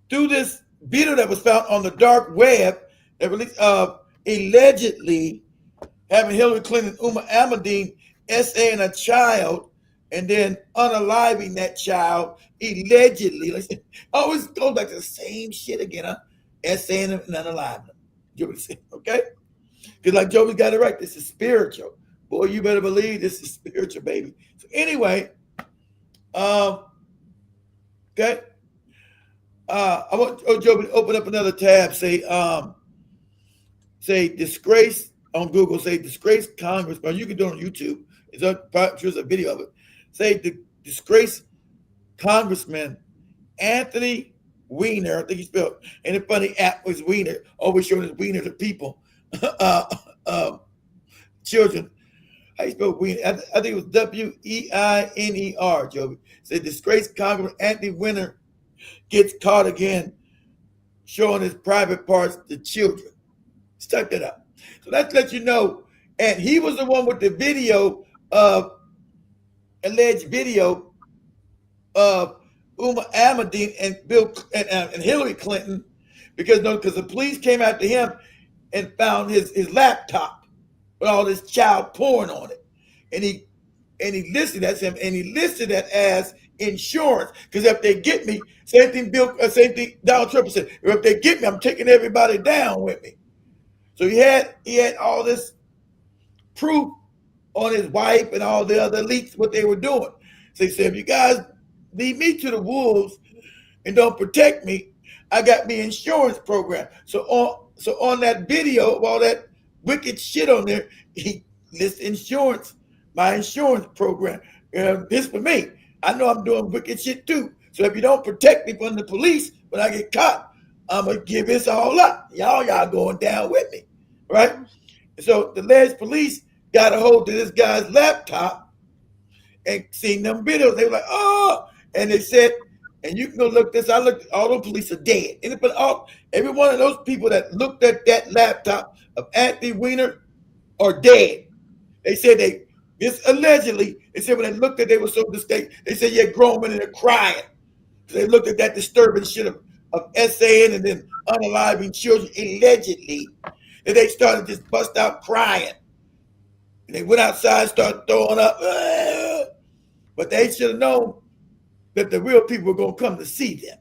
through this video that was found on the dark web, that released allegedly having Hillary Clinton, Uma Ahmadine essaying a child and then unaliving that child allegedly. Always goes back to the same shit again, huh? Essaying them and unaliving them. You know what I'm saying? Okay? Because like Joey's got it right, this is spiritual. Boy, you better believe this is spiritual, baby. So anyway, okay. I want Joe to open up another tab. Say disgrace on Google. Say disgrace congressman. You can do it on YouTube. There's a video of it. Say the disgrace congressman Anthony Weiner. I think he spelled. And the funny app was Weiner. Always showing his wiener to people, children. How you spell Weiner? I think it was Weiner. Joe. Say disgrace congressman Anthony Weiner gets caught again showing his private parts to children. Stuck that up. So let's let you know. And he was the one with the video of alleged video of Uma Ahmadine and Bill and Hillary Clinton, because the police came after him and found his laptop with all this child porn on it, and he listed that him, and he listed that as insurance, because if they get me, same thing Donald Trump said, if they get me, I'm taking everybody down with me. So he had all this proof on his wife and all the other leaks what they were doing. So he said, if you guys leave me to the wolves and don't protect me, I got me insurance program. So on that video of all that wicked shit on there, he lists insurance, my insurance program. This for me. I know I'm doing wicked shit too. So if you don't protect me from the police when I get caught, I'm gonna give this all up. Y'all going down with me, right? So the alleged police got a hold of this guy's laptop and seen them videos. They were like, oh, and they said, and you can go look this. I looked, all those police are dead. Every one of those people that looked at that laptop of Anthony Weiner are dead. They said allegedly, they said when they looked at it, they were so distinct. They said, yeah, grown men and they're crying. So they looked at that disturbing shit of essaying and then unaliving children allegedly. And they started just bust out crying. And they went outside, started throwing up. But they should have known that the real people were going to come to see them.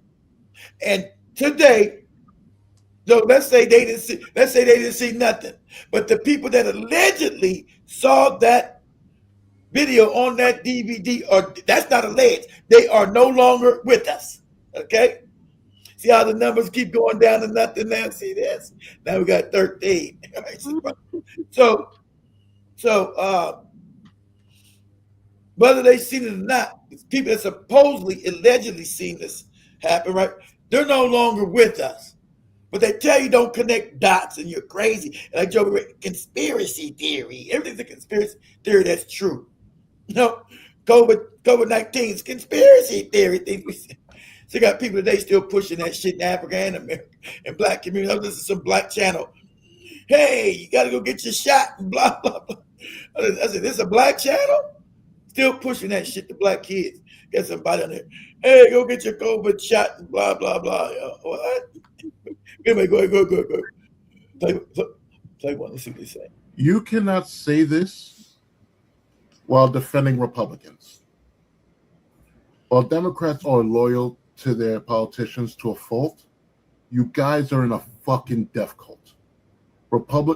And today, so let's say they didn't see nothing. But the people that allegedly saw that video on that DVD, that's not alleged. They are no longer with us. Okay? See how the numbers keep going down to nothing now? See this? Now we got 13. So whether they seen it or not, people that supposedly, allegedly seen this happen, right? They're no longer with us. But they tell you don't connect dots and you're crazy. And I joke with conspiracy theory. Everything's a conspiracy theory that's true. COVID-19 is conspiracy theory. Things we say. So you got people today still pushing that shit in Africa and America and black community. I listen to some black channel. Hey, you got to go get your shot and blah, blah, blah. I said, this is a black channel? Still pushing that shit to black kids. Got somebody on there. Hey, go get your COVID shot and blah, blah, blah. What? Anyway, go ahead. Play one. Let's see what they say. You cannot say this while defending Republicans. While Democrats are loyal to their politicians to a fault, you guys are in a fucking death cult.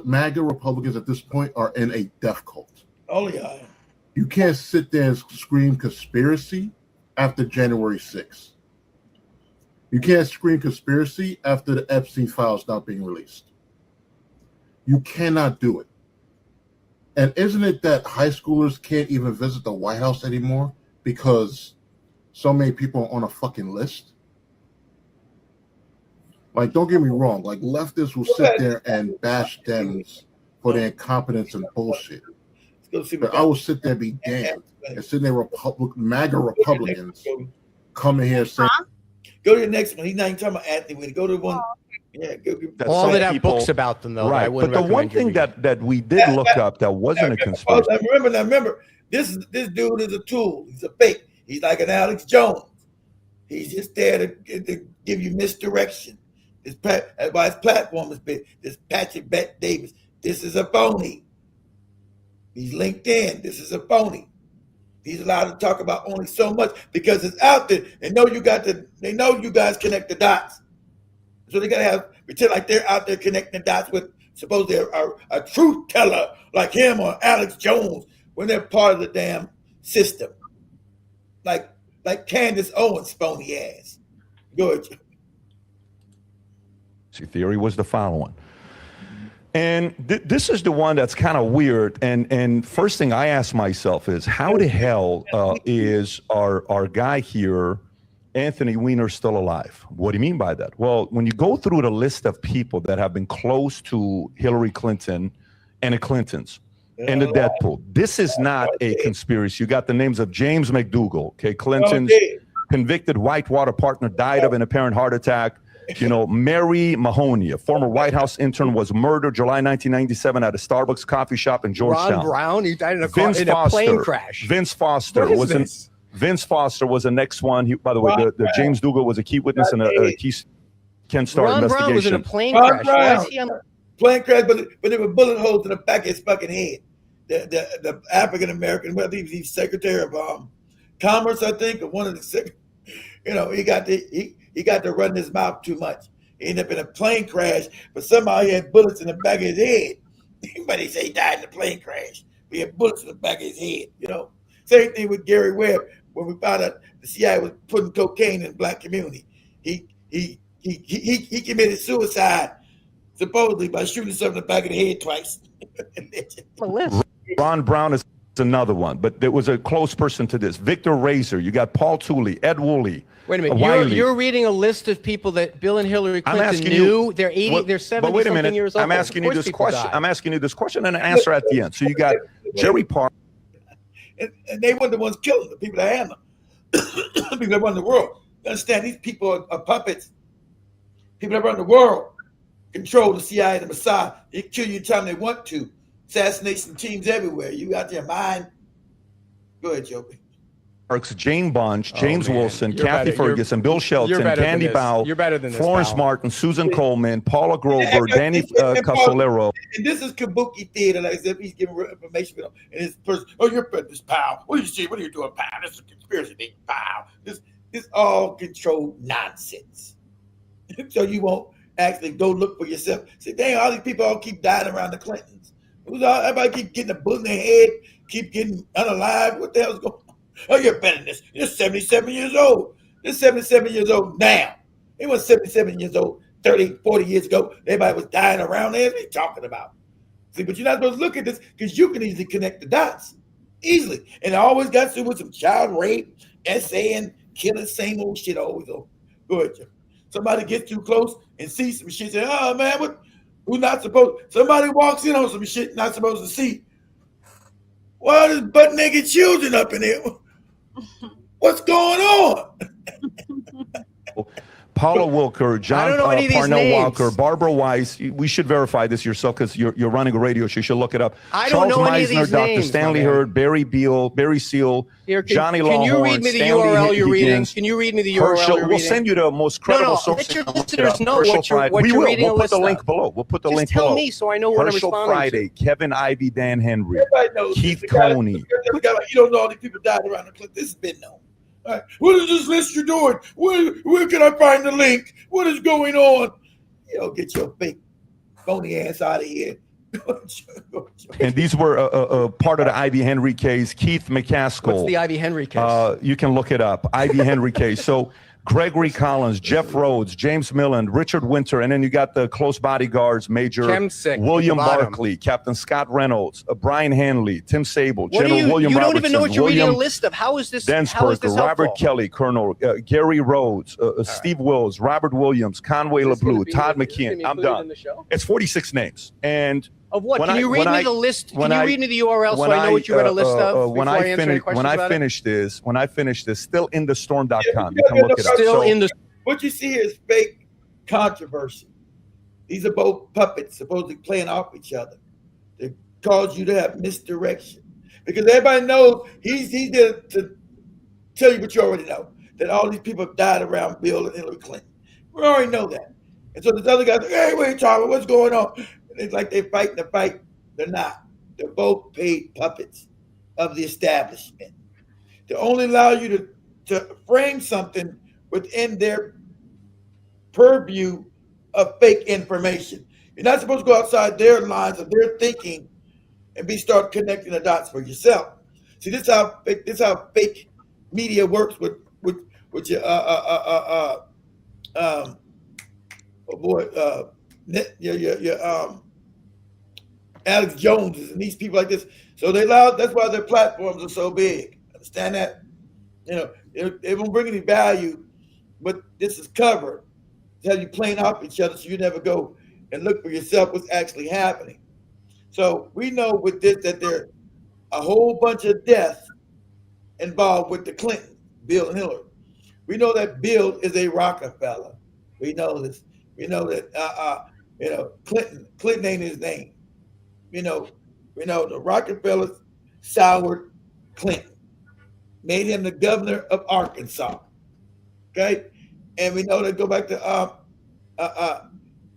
MAGA Republicans at this point are in a death cult. Oh, yeah. You can't sit there and scream conspiracy after January 6th. You can't scream conspiracy after the Epstein files not being released. You cannot do it. And isn't it that high schoolers can't even visit the White House anymore because so many people are on a fucking list? Like, don't get me wrong. Like, leftists will sit there and bash Dems for their incompetence and bullshit. But I will sit there and be damned and sit there, MAGA Republicans coming here saying, go to the next one. He's not even talking about Anthony. When go to one, yeah, go. All that have books about them, though. Right, but the one thing that we did look up that wasn't a conspiracy. Remember, this dude is a tool. He's a fake. He's like an Alex Jones. He's just there to give you misdirection. That's why his platform is big. This Patrick Bet Davis. This is a phony. He's LinkedIn. This is a phony. He's allowed to talk about only so much because it's out there. They know you guys connect the dots. So they gotta pretend like they're out there connecting the dots with supposedly a truth teller like him or Alex Jones when they're part of the damn system. Like Candace Owens' phony ass. Good. Theory was the following. And this is the one that's kind of weird. And first thing I ask myself is, how the hell is our guy here, Anthony Weiner, still alive? What do you mean by that? Well, when you go through the list of people that have been close to Hillary Clinton and the Clintons and the Deadpool, this is not a conspiracy. You got the names of James McDougal, okay, Clinton's convicted Whitewater partner, died of an apparent heart attack. You know, Mary Mahoney, a former White House intern, was murdered July 1997 at a Starbucks coffee shop in Georgetown. Ron Brown, he died in a plane crash. Vince Foster was the next one. By the way, the James Dougal was a key witness in a key Ken Starr investigation. Brown was in a plane crash. Why is he on plane crash? But there were bullet holes in the back of his fucking head. The African American, whether he's Secretary of Commerce, I think, or one of the, you know, he got to run his mouth too much. He ended up in a plane crash, but somehow he had bullets in the back of his head. But he said he died in a plane crash. He had bullets in the back of his head, you know. Same thing with Gary Webb, when we found out the CIA was putting cocaine in the black community. He committed suicide, supposedly, by shooting himself in the back of the head twice. Ron Brown is another one, but there was a close person to this. Victor Razor, you got Paul Tooley, Ed Woolley. Wait a minute, you're reading a list of people that Bill and Hillary Clinton knew. They're 80, they're 70 but wait a something minute. years old. I'm asking you this question. I'm asking you this question and an answer at the end. So you got Jerry Park. And they weren't the ones killing the people that had them. People that run the world. You understand, these people are puppets. People that run the world control the CIA and the Mossad. They kill you anytime they want to. Assassination teams everywhere. You out there mind. Go ahead, Joe. Jane Bunch, James Wilson, Kathy Ferguson, Bill Shelton, Candy Bow, Florence Martin, Susan Coleman, Paula Grover, Danny Casolero. And this is kabuki theater, like as if he's giving information. And his person, oh, you're this pal. What do you see? What are you doing, pal? This is a conspiracy thing, pal. This all controlled nonsense. So you won't actually go look for yourself. See, dang, all these people all keep dying around the Clintons. Everybody keep getting a bullet in their head, keep getting unalive. What the hell's going on? Oh, you're better than this. You're 77 years old. You're 77 years old now. He was 77 years old 30, 40 years ago. Everybody was dying around there. What are you talking about? See, but you're not supposed to look at this because you can easily connect the dots. Easily. And I always got to do with some child rape, and killing, same old shit always over. Go ahead, Jim. Somebody gets too close and sees some shit. Say, oh, man, who's not supposed? Somebody walks in on some shit not supposed to see. Why are there butt naked children up in here? What's going on? Paula Wilker, John Parnell Walker, Barbara Weiss. We should verify this yourself because you're running a radio show. You should look it up. Charles Meisner, Dr. Stanley Hurd, Barry Beal, Barry Seal, Johnny Lawhorn. Can you read me the URL you're reading? Can you read me the URL you're reading? We'll send you the most credible source. Let your listeners know what you're reading. We'll put the link below. We'll put the link below. Just tell me so I know what I'm responding Friday, to. Kevin Ivey, Dan Henry, Keith Coney. You don't know all these people died around the Clintons. This has been known. All right. What is this list you're doing? Where can I find the link? What is going on? You know, get your fake phony ass out of here. And these were part of the Ivy Henry case. Keith McCaskill. What's the Ivy Henry case? You can look it up. Ivy Henry case. So Gregory Collins, Jeff Rhodes, James Milland, Richard Winter, and then you got the close bodyguards, Major William Barkley, Captain Scott Reynolds, Brian Hanley, Tim Sable, General William Robertson. You don't even know what you're reading a list of. How is this Densberger, Robert Kelly, Colonel Gary Rhodes, Steve Wills, Robert Williams, Conway LeBlue, Todd McKeon. I'm done. It's 46 names. And of what? Can you read me the list? Can you read me the URL so I know what you read a list of? When I finish this, still in the storm.com. You can look it up. Still in the. What you see is fake controversy. These are both puppets supposedly playing off each other. They cause you to have misdirection because everybody knows he's there to tell you what you already know, that all these people have died around Bill and Hillary Clinton. We already know that. And so this other guy's like, hey, what are you talking about? What's going on? And it's like they're fighting the fight. They're not. They're both paid puppets of the establishment. They only allow you to frame something within their purview of fake information. You're not supposed to go outside their lines of their thinking and start connecting the dots for yourself. See, this is how fake media works with your oh boy your Alex Joneses and these people like this. So that's why their platforms are so big. Understand that? They won't bring any value, but this is covered. It's how you playing off each other so you never go and look for yourself what's actually happening. So we know with this that there are a whole bunch of deaths involved with the Clinton, Bill and Hillary. We know that Bill is a Rockefeller. We know this. We know that Clinton ain't his name. We know the Rockefellers soured Clinton, made him the governor of Arkansas. Okay, and we know they go back to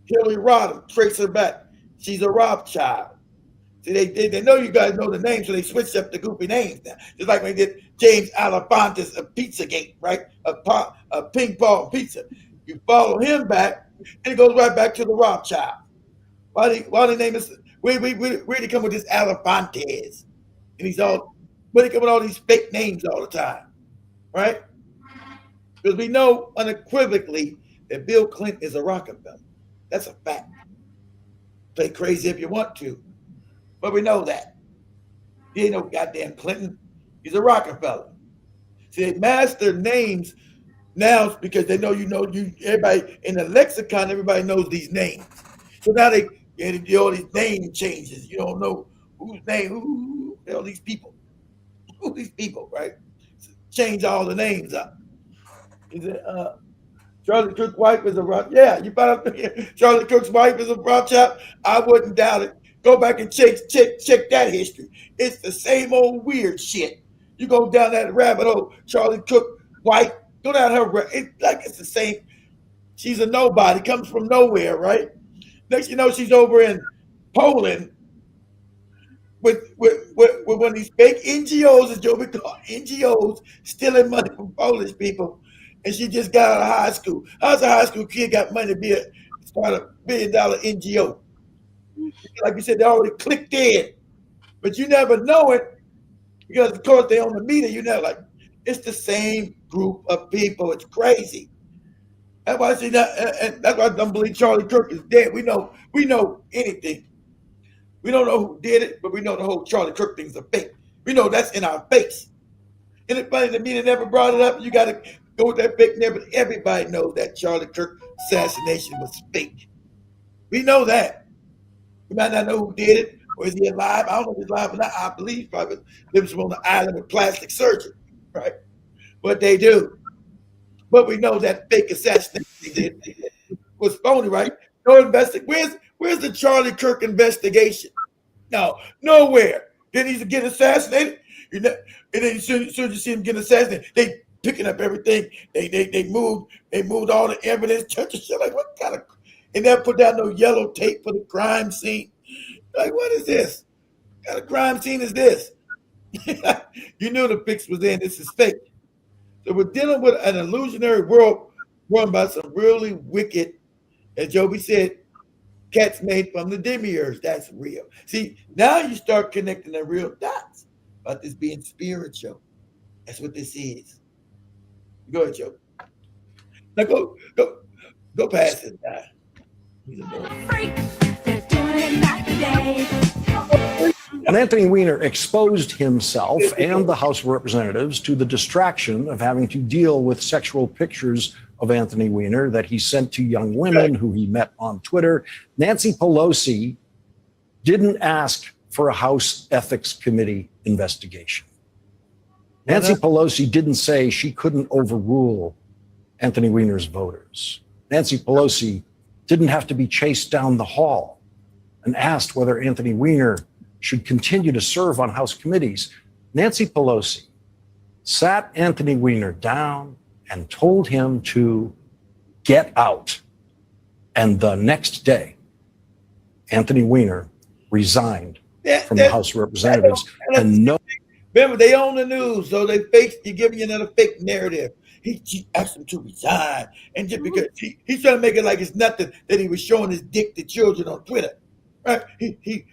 Hillary Rodham, trace her back. She's a Rothschild. See, they know you guys know the name, so they switched up the goofy names now. Just like when they did James Alefantis of Pizzagate, right? Of Ping Pong Pizza. You follow him back, and it goes right back to the Rothschild. Why the name is where they come with this Alefantes? And where they come with all these fake names all the time, right? Because we know unequivocally that Bill Clinton is a Rockefeller. That's a fact. Play crazy if you want to, but we know that. He ain't no goddamn Clinton. He's a Rockefeller. See, they mask their names now because they know everybody in the lexicon, everybody knows these names. So now they do all these name changes. You don't know whose name, who all these people. Who these people, right? Change all the names up. Is it Charlie Kirk's wife is a Rothschild? Yeah, you found out Charlie Kirk's wife is a Rothschild? I wouldn't doubt it. Go back and check that history. It's the same old weird shit. You go down that rabbit hole, Charlie Kirk wife, go down her. It's the same. She's a nobody, comes from nowhere, right? Next you know, she's over in Poland with one of these fake NGOs, as Joe would call NGOs, stealing money from Polish people. And she just got out of high school. How's a high school kid got money to start a $1 billion NGO? Like you said, they already clicked in. But you never know it because, of course, they own the media. You know, like, it's the same group of people. It's crazy. That's why I see that, and that's why I don't believe Charlie Kirk is dead. We know anything. We don't know who did it, but we know the whole Charlie Kirk thing's a fake. We know that's in our face. And it's funny, the media never brought it up. You got to go with that fake narrative. Everybody knows that Charlie Kirk assassination was fake. We know that. We might not know who did it, or is he alive? I don't know if he's alive or not. I believe he probably lives on the island with plastic surgery, right? But they do. But we know that fake assassination was phony, right? No investigation. Where's the Charlie Kirk investigation? No, nowhere. Did he get assassinated? And then as soon as you see him get assassinated, they picking up everything. They moved all the evidence, church and shit. Like, what kind of? And never put down no yellow tape for the crime scene. Like, what is this? What kind of crime scene is this? You knew the fix was in. This is fake. So we're dealing with an illusionary world run by some really wicked, as Joby said, cats made from the demiurge. That's real. See, now you start connecting the real dots about this being spiritual. That's what this is. Go ahead, Joe. Now go past it now. And Anthony Weiner exposed himself and the House of Representatives to the distraction of having to deal with sexual pictures of Anthony Weiner that he sent to young women who he met on Twitter. Nancy Pelosi didn't ask for a House Ethics Committee investigation. Nancy Pelosi didn't say she couldn't overrule Anthony Weiner's voters. Nancy Pelosi didn't have to be chased down the hall and asked whether Anthony Weiner should continue to serve on House committees. Nancy Pelosi sat Anthony Weiner down and told him to get out. And the next day, Anthony Weiner resigned from the House of Representatives. And no. Remember, they own the news, so you're giving you another fake narrative. She asked him to resign, and just because he's trying to make it like it's nothing that he was showing his dick to children on Twitter. Right? He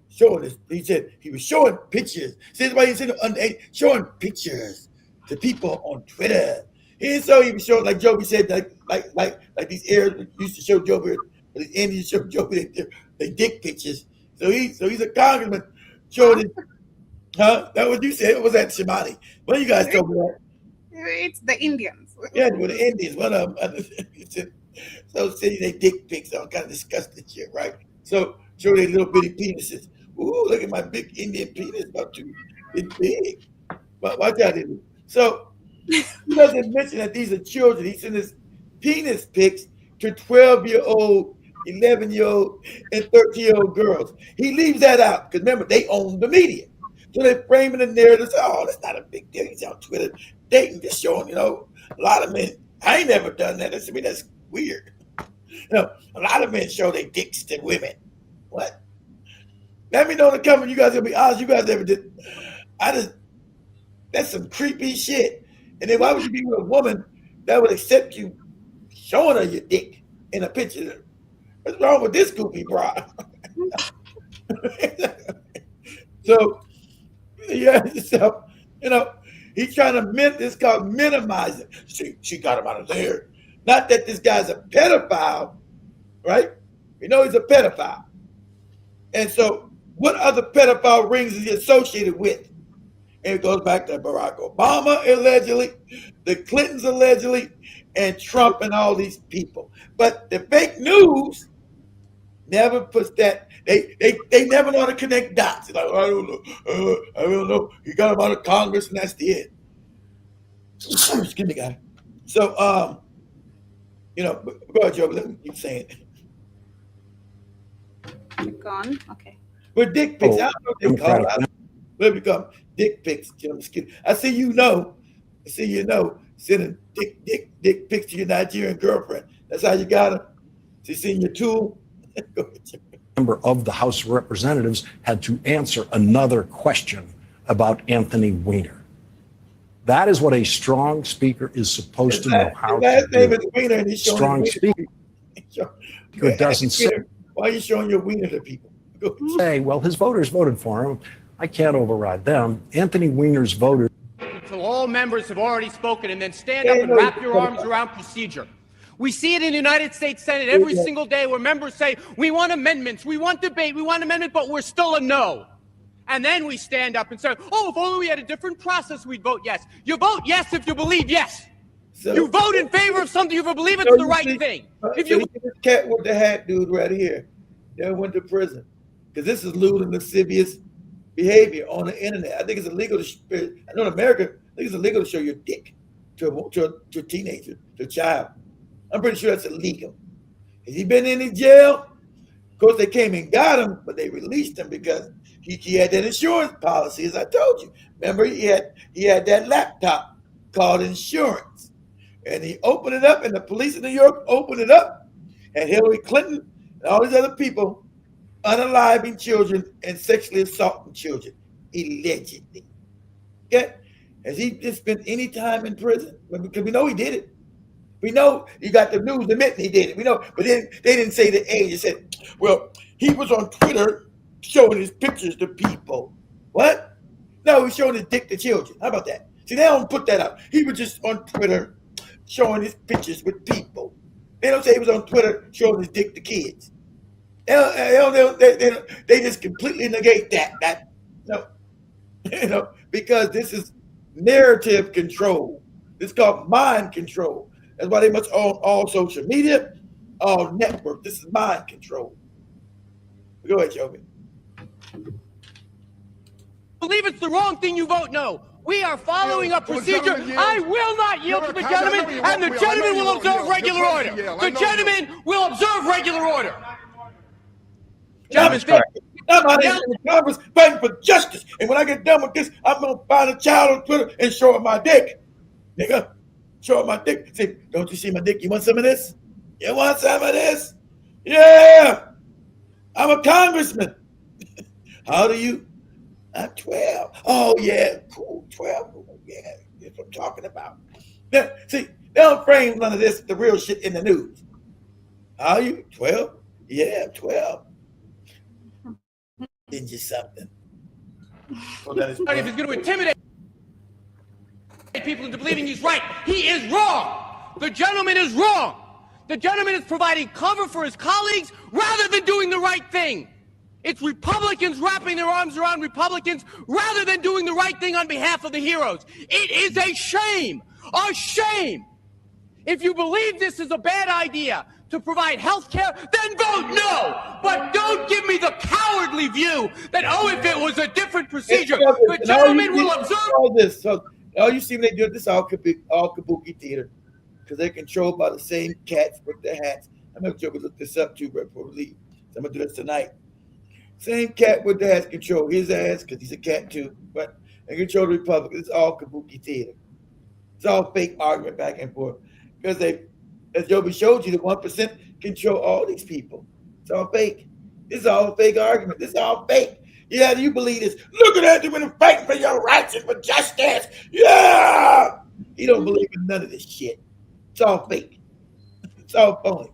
showing this. He said he was showing pictures. See why he said showing pictures to people on Twitter. He was showing like Joby said, like these Arabs used to show Joby, these Indians show Joby they dick pictures. So he's a congressman showing his, huh? That what you said? What was that, Shimani? What you guys told me that? It's the Indians. Yeah, with the Indians. One of them. So saying they dick pics, all kind of disgusting shit, right? So show their little bitty penises. Ooh, look at my big Indian penis, about to it's big. But watch out, it. So he doesn't mention that these are children. He sent his penis pics to 12-year-old, 11-year-old, and 13-year-old girls. He leaves that out because remember they own the media. So they're framing the narrative. Oh, that's not a big deal. He's on Twitter dating, just showing, a lot of men. I ain't never done that. I mean, that's weird. A lot of men show their dicks to women. What? Let me know in the comments. You guys gonna be honest. You guys ever did? That's some creepy shit. And then why would you be with a woman that would accept you showing her your dick in a picture? What's wrong with this goofy bra? So, yeah, so, he's trying to it's called minimize it. She got him out of there. Not that this guy's a pedophile, right? We know he's a pedophile. And so what other pedophile rings is he associated with? And it goes back to Barack Obama, allegedly, the Clintons, allegedly, and Trump and all these people. But the fake news never puts that. They never know how to connect dots. Like, I don't know. He got him out of Congress, and that's the end. Excuse me, guy. So, go ahead, Joe. Let me keep saying it. You're gone. Okay. With dick pics, I don't know what they call it. What we call dick pics. I see sending dick pics to your Nigerian girlfriend. That's how you got her. She's seen your tool. Member of the House of Representatives had to answer another question about Anthony Weiner. That is what a strong speaker is supposed to know how to do. Is Weiner, and he's strong speaker doesn't say. Why are you showing your wiener to people? Say, well, his voters voted for him. I can't override them. Anthony Weiner's voters. Until all members have already spoken, and then stand up and wrap your arms around procedure. We see it in the United States Senate every single day where members say, we want amendments, we want debate, we want amendment, but we're still a no. And then we stand up and say, oh, if only we had a different process, we'd vote yes. You vote yes if you believe yes. So, you vote in favor of something if you believe it's the right thing. If you this cat with the hat dude right here, never went to prison because this is lewd and lascivious behavior on the internet. I think it's illegal to. I know in America, I think it's illegal to show your dick to a teenager, to a child. I'm pretty sure that's illegal. Has he been in jail? Of course, they came and got him, but they released him because he had that insurance policy, as I told you. Remember, he had that laptop called insurance. And he opened it up, and the police in New York opened it up, and Hillary Clinton and all these other people unaliving children and sexually assaulting children, allegedly. Okay? Has he just spent any time in prison? Because we know he did it. We know you got the news admitting he did it. We know, but then they didn't say the age. They said, well, he was on Twitter showing his pictures to people. What? No, he's showing his dick to children. How about that? See, they don't put that out. He was just on Twitter showing his pictures with people. They don't say he was on Twitter showing his dick to kids. They just completely negate that. No, because this is narrative control. It's called mind control. That's why they must own all social media, all network. This is mind control. Go ahead, Joby. Believe it's the wrong thing, you vote no. We are following a procedure. I will not yield to the gentleman, and the gentleman will observe regular order. The gentleman will observe regular order. Gentlemen, I'm out here in Congress fighting for justice. And when I get done with this, I'm going to find a child on Twitter and show him my dick. Nigga, show him my dick. Say, don't you see my dick? You want some of this? You want some of this? Yeah. I'm a congressman. How old are you? I'm 12. Oh, yeah. Cool. 12. Yeah. That's what I'm talking about. See, they don't frame none of this, the real shit in the news. Are you 12? Yeah, 12. Then just something. If he's going to intimidate people into believing he's right, he is wrong. The gentleman is wrong. The gentleman is providing cover for his colleagues rather than doing the right thing. It's Republicans wrapping their arms around Republicans rather than doing the right thing on behalf of the heroes. It is a shame. A shame. If you believe this is a bad idea to provide health care, then vote no. But don't give me the cowardly view that, oh, if it was a different procedure, the gentleman will observe. All this. So all you see when they do this, all kabuki theater, because they're controlled by the same cats with their hats. I'm going to look this up too before we leave. So I'm going to do this tonight. Same cat with the hats control his ass because he's a cat too, but they control the Republicans. It's all kabuki theater. It's all fake argument back and forth. Because they, as Joby showed you, the 1% control all these people. It's all fake. This is all a fake argument. This is all fake. Yeah, you believe this. Look at that, they're going to fight for your rights and for justice. Yeah! You don't believe in none of this shit. It's all fake. It's all phony.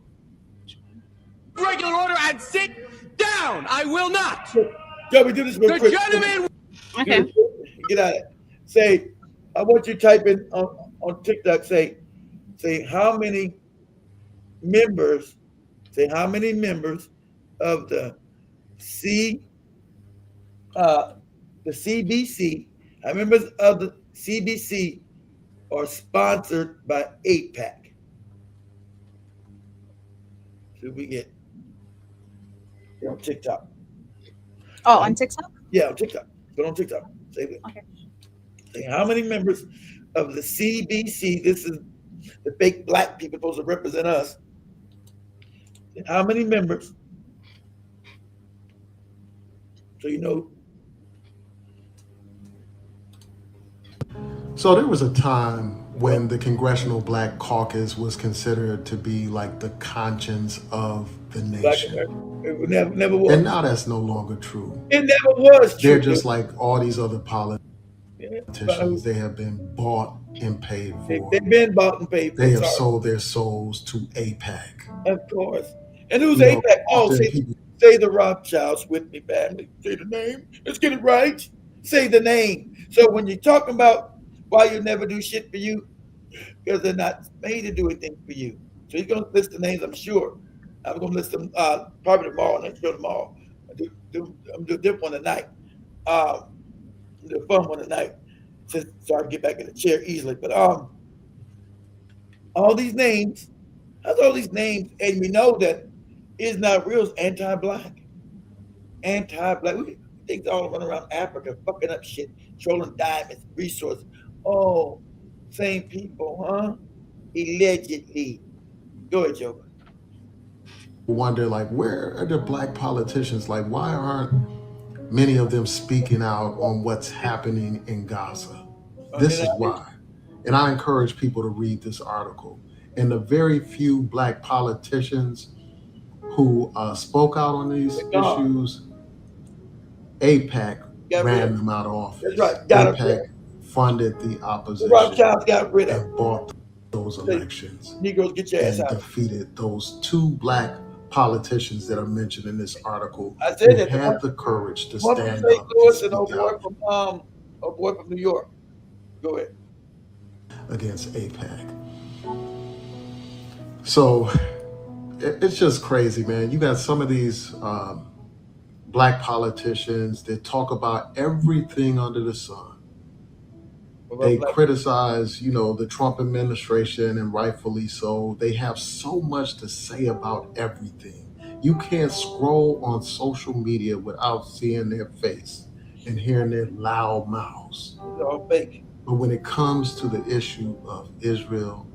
Regular order and sit down. I will not. Joby, do this real quick. The gentleman. Okay. Get out of it. Say, I want you to type in on TikTok, say how many members of the CBC, how members of the CBC are sponsored by AIPAC. So we get on TikTok. Oh, on TikTok? Yeah, on TikTok. Go on TikTok. Say that. Okay. Say how many members of the CBC, this is the fake black people supposed to represent us. How many members? So you know. So there was a time when the Congressional Black Caucus was considered to be like the conscience of the nation. It never was. And now that's no longer true. It never was true. They're just like all these other politicians. They have been bought and paid for. They've been bought and paid for. They have sold their souls to AIPAC. Of course. And who's AIPAC? Oh, say the Rothschilds with me, family. Say the name. Let's get it right. Say the name. So when you're talking about why you never do shit for you, because they're not made to do anything for you. So he's going to list the names, I'm sure. I'm going to list them probably tomorrow. Next show tomorrow. I'm going to do a different one tonight. Do a fun one tonight. So I can get back in the chair easily. But all these names, and we know that it's not real. It's anti-black. Anti-black. We think all run around Africa, fucking up shit, trolling diamonds, resources. Oh, same people, huh? Allegedly. Go ahead, Joe. Wonder, like, where are the black politicians? Like, why aren't many of them speaking out on what's happening in Gaza? This is why. And I encourage people to read this article. And the very few black politicians who spoke out on these issues, AIPAC ran them out of office. That's right. AIPAC funded the opposition. The Rothschilds got rid of and bought those elections. Negroes, get your ass and out. Defeated those two black politicians that are mentioned in this article. I said who that had the courage to one stand from St. up. Louis and a boy from New York. Go ahead. Against AIPAC. So it's just crazy, man. You got some of these black politicians that talk about everything under the sun. They criticize, the Trump administration, and rightfully so. They have so much to say about everything. You can't scroll on social media without seeing their face and hearing their loud mouths. It's all fake. But when it comes to the issue of Israel,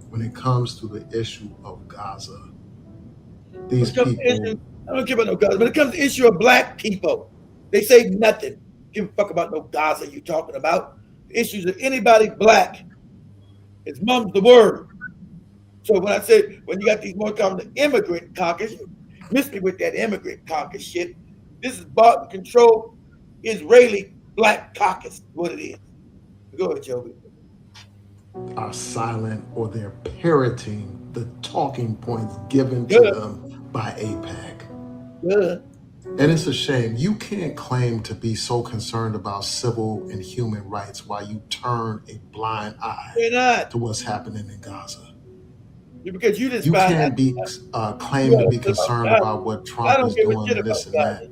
when it comes to the issue of Gaza, these people... I don't care about no Gaza. When it comes to the issue of black people, they say nothing. Give a fuck about no Gaza you talking about. Issues of anybody black, it's mum's the word. So when I said, when you got these more common immigrant caucus, you miss me with that immigrant caucus shit. This is bought and controlled Israeli black caucus, what it is. Go ahead, Joby. are silent or they're parroting the talking points given to them by AIPAC. And it's a shame. You can't claim to be so concerned about civil and human rights while you turn a blind eye to what's happening in Gaza. Because you just You find can't be claim to be concerned about what Trump is doing and this and that.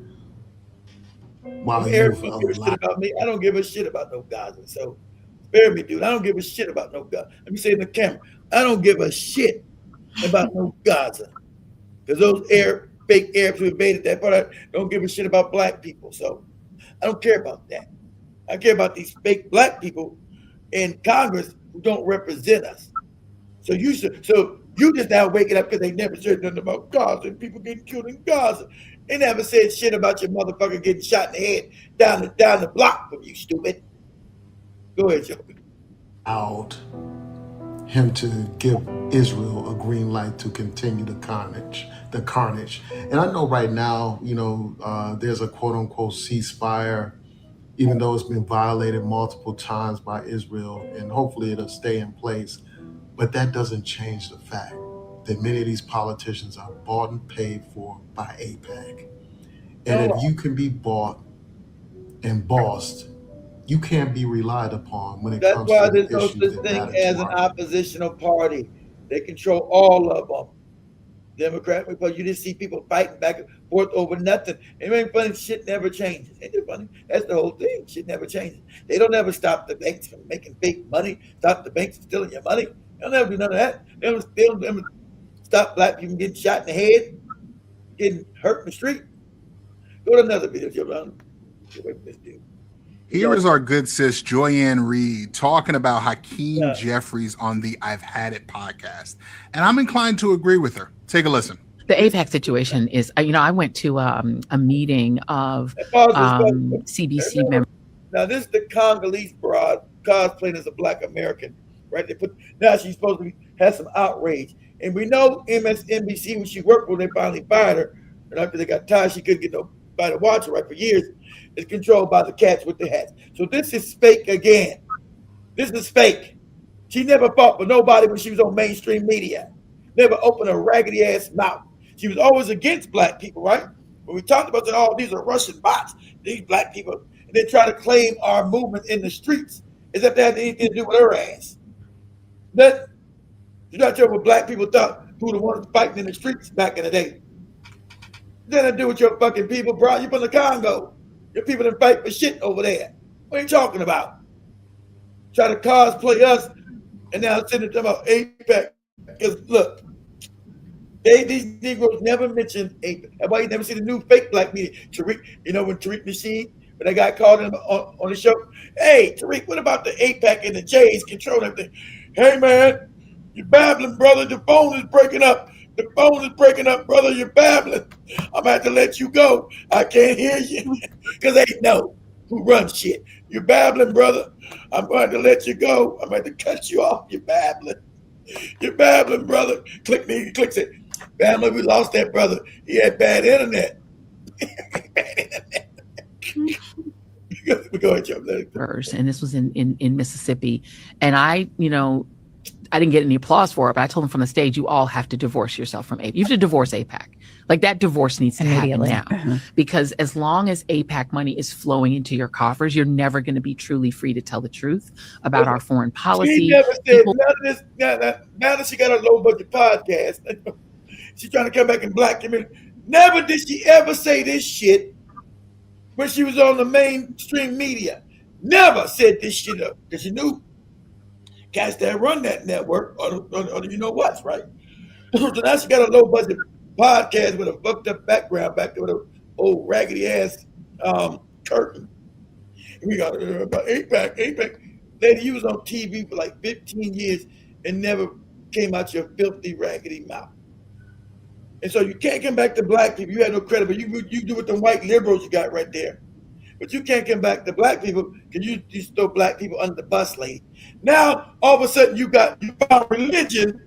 While Eric you've don't give a shit allowed about me. I don't give a shit about no Gaza. So spare me, dude. I don't give a shit about no Gaza. Let me say in the camera. I don't give a shit about no Gaza. Because those fake Arabs who invaded that part, I don't give a shit about black people. So I don't care about that. I care about these fake black people in Congress who don't represent us. So you just now waking up because they never said nothing about Gaza and people getting killed in Gaza. They never said shit about your motherfucker getting shot in the head down the block from you, stupid. Go ahead, Joe. out him to give Israel a green light to continue the carnage. And I know right now, there's a quote unquote ceasefire, even though it's been violated multiple times by Israel, and hopefully it'll stay in place. But that doesn't change the fact that many of these politicians are bought and paid for by AIPAC. And if you can be bought and bossed, you can't be relied upon when it That's comes why to there's the no issues such that thing matter as to an our oppositional party. They control all of them. Democrat, because you just see people fighting back and forth over nothing. It ain't funny. Shit never changes. Ain't it funny? That's the whole thing. Shit never changes. They don't ever stop the banks from making fake money. Stop the banks from stealing your money. They'll never do none of that. They don't ever stop black people getting shot in the head, getting hurt in the street. Go to another video, Joe. Get away from this dude. Here is our good sis Joyanne Reed talking about Hakeem Jeffries on the I've Had It podcast. And I'm inclined to agree with her. Take a listen. The AIPAC situation is, I went to a meeting of CBC members. Now, this is the Congolese broad cosplaying as a black American, right? Now she's supposed to have some outrage. And we know MSNBC, when she worked for, they finally fired her. And after they got tired, she couldn't get nobody to watch her, right? For years, it's controlled by the cats with the hats. So this is fake again. This is fake. She never fought for nobody when she was on mainstream media. Never opened a raggedy ass mouth. She was always against black people, right? When we talked about that, these are Russian bots, these black people, and they try to claim our movement in the streets as if that had anything to do with her ass. But you're not sure what black people thought who the ones fighting in the streets back in the day. Nothing to do with your fucking people, bro. You from the Congo. Your people didn't fight for shit over there. What are you talking about? Try to cosplay us, and now sitting there talking about AIPAC. Because look, these Negroes never mentioned AIPAC. That's why you never see the new fake black media. Tariq, when Tariq Nasheed, when that guy called him on the show, hey, Tariq, what about the AIPAC and the J's controlling everything? Hey, man, you're babbling, brother. The phone is breaking up. The phone is breaking up, brother. You're babbling. I'm going to have to let you go. I can't hear you because they know who runs shit. You're babbling, brother. I'm going to let you go. I'm going to cut you off. You're babbling. You're babbling, brother. Click me. Click it. Family, we lost that brother. He had bad internet. Bad internet. Go ahead, Joe. And this was in Mississippi. And I didn't get any applause for it, but I told them from the stage, you all have to divorce yourself from AIPAC. You have to divorce AIPAC. Like that divorce needs to happen now. Because as long as AIPAC money is flowing into your coffers, you're never going to be truly free to tell the truth about our foreign policy. She never said none of this. Now that she got a low budget podcast, she's trying to come back in black community. Never did she ever say this shit when she was on the mainstream media. Never said this shit up because she knew cats that run that network or you know what's right. So now she got a low budget podcast with a fucked up background back there with an old raggedy ass curtain. And we got about AIPAC. Lady, you was on TV for like 15 years and never came out your filthy raggedy mouth. And so you can't come back to black people. You had no credit, but you do with the white liberals you got right there. But you can't come back to black people because you throw black people under the bus, lady. Now, all of a sudden, you found religion,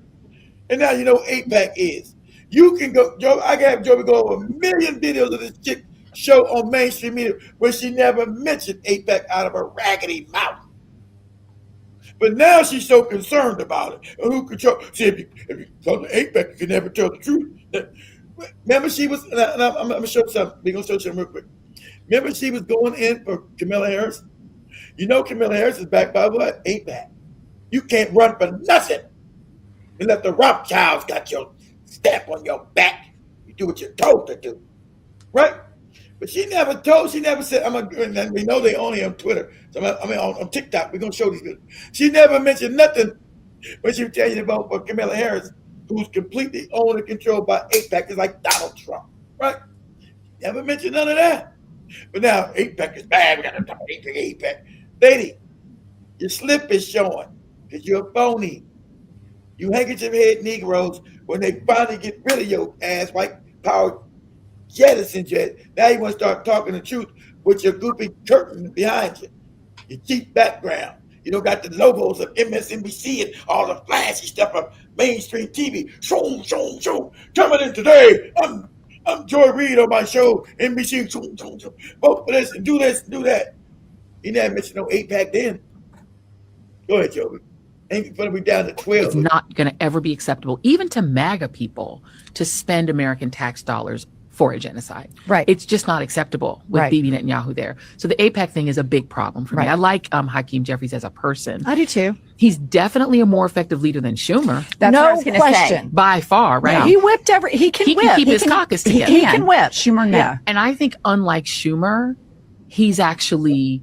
and now you know what AIPAC is. You can go, Joe, I can have Joey go over 1 million videos of this chick show on mainstream media where she never mentioned AIPAC out of her raggedy mouth. But now she's so concerned about it. And who control? See, if you talk to APEC, you can never tell the truth. Remember, she was. And I'm gonna show something. We're gonna show something real quick. Remember, she was going in for Kamala Harris. You know, Kamala Harris is backed by what? APEC. You can't run for nothing unless the Rothschilds got your stamp on your back. You do what you're told to do, right? But she never said, and we know they only on Twitter. So on TikTok, we're going to show these videos. She never mentioned nothing when she was telling you to vote for Kamala Harris, who's completely owned and controlled by APEC, just like Donald Trump, right? Never mentioned none of that. But now APEC is bad. We got to talk about APEC. Lady, your slip is showing because you're a phony. You handkerchief head Negroes, when they finally get rid of your ass, white power jettisons you. Now you want to start talking the truth with your goofy curtain behind you. Your cheap background. You don't got the logos of MSNBC and all the flashy stuff of mainstream TV. Shoom, shoom, shoom. Coming in today, I'm Joy Reid on my show, NBC. Shoom, shoom, shoom. Vote for this and do this and do that. You never mentioned no 8-pack then. Go ahead, Joey. Ain't gonna be down to 12. It's not going to ever be acceptable, even to MAGA people, to spend American tax dollars for a genocide. Right. It's just not acceptable with Right. Bibi Netanyahu there. So the AIPAC thing is a big problem for me. Right. I like Hakeem Jeffries as a person. I do too. He's definitely a more effective leader than Schumer. That's what I was gonna say. By far, right? Yeah. He whipped he can whip. keep his caucus together. He can whip. Schumer, no. Yeah. And I think unlike Schumer, he's actually,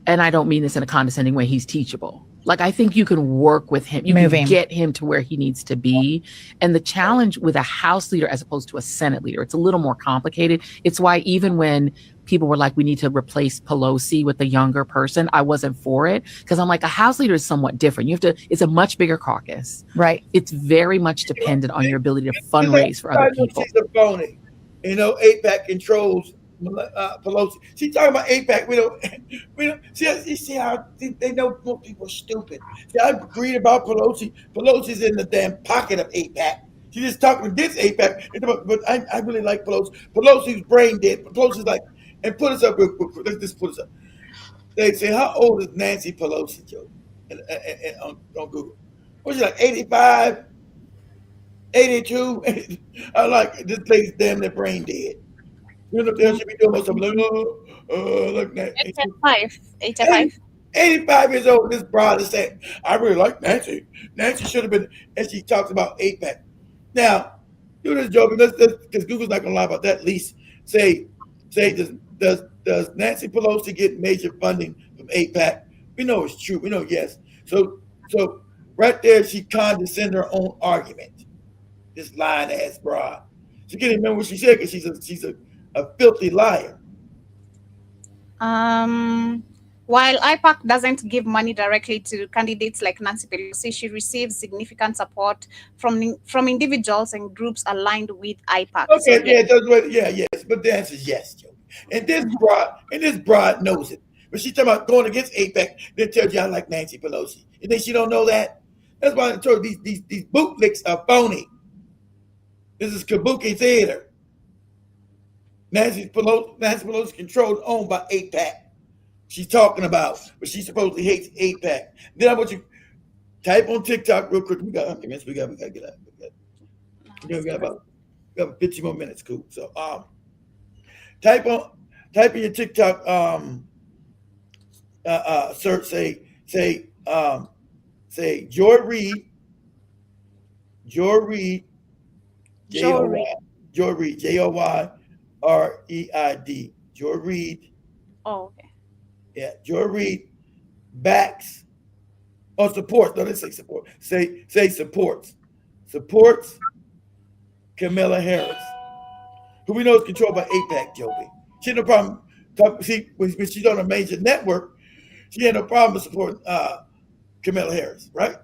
and I don't mean this in a condescending way, he's teachable. Like, I think you can work with him. You can get him to where he needs to be. And the challenge with a House leader as opposed to a Senate leader, it's a little more complicated. It's why even when people were like, we need to replace Pelosi with a younger person, I wasn't for it. Because I'm like, a House leader is somewhat different. You have to, it's a much bigger caucus. Right. It's very much dependent on your ability to fundraise for other people. She's a phony. You know, AIPAC controls Pelosi. She's talking about AIPAC. We don't see how they know most people are stupid. See, I read about Pelosi. Pelosi's in the damn pocket of AIPAC. She's just talking against AIPAC. But I really like Pelosi. Pelosi's brain dead. Pelosi's like, and put us up real quick. Let's just put us up. They say, how old is Nancy Pelosi, Joe? On Google. Was she like 85? 82? I like this lady's damn near brain dead. You know, they should be doing something like that. 85. 85 years old. This broad is saying, I really like Nancy. Nancy should have been, and she talks about AIPAC. Now, do this joke, because Google's not going to lie about that. At least say, does Nancy Pelosi get major funding from AIPAC? We know it's true. We know yes. So right there, she condescended her own argument. This lying ass broad. She can't remember what she said because she's a filthy liar. While IPAC doesn't give money directly to candidates like Nancy Pelosi, she receives significant support from individuals and groups aligned with IPAC. Okay, so, yes, but the answer is yes, Joe. And this broad knows it. But she's talking about going against AIPAC, then tells you I like Nancy Pelosi. You think she don't know that? That's why I told you these bootlicks are phony. This is kabuki theater. Nancy Pelosi controlled and owned by AIPAC. She's talking about, but she supposedly hates AIPAC. Then I want you type on TikTok real quick. We got how many minutes? We got to get out. We got about 50 more minutes. Cool. So type in your TikTok search say Joy Reid, Joy Reid, JOYREID, Joy Reid. Oh, okay. Yeah, Joy Reid backs or supports. No, let's say support. Say supports. Supports Kamala Harris, who we know is controlled by AIPAC, Joby. She had no problem. When she's on a major network, she had no problem with supporting Kamala Harris, right?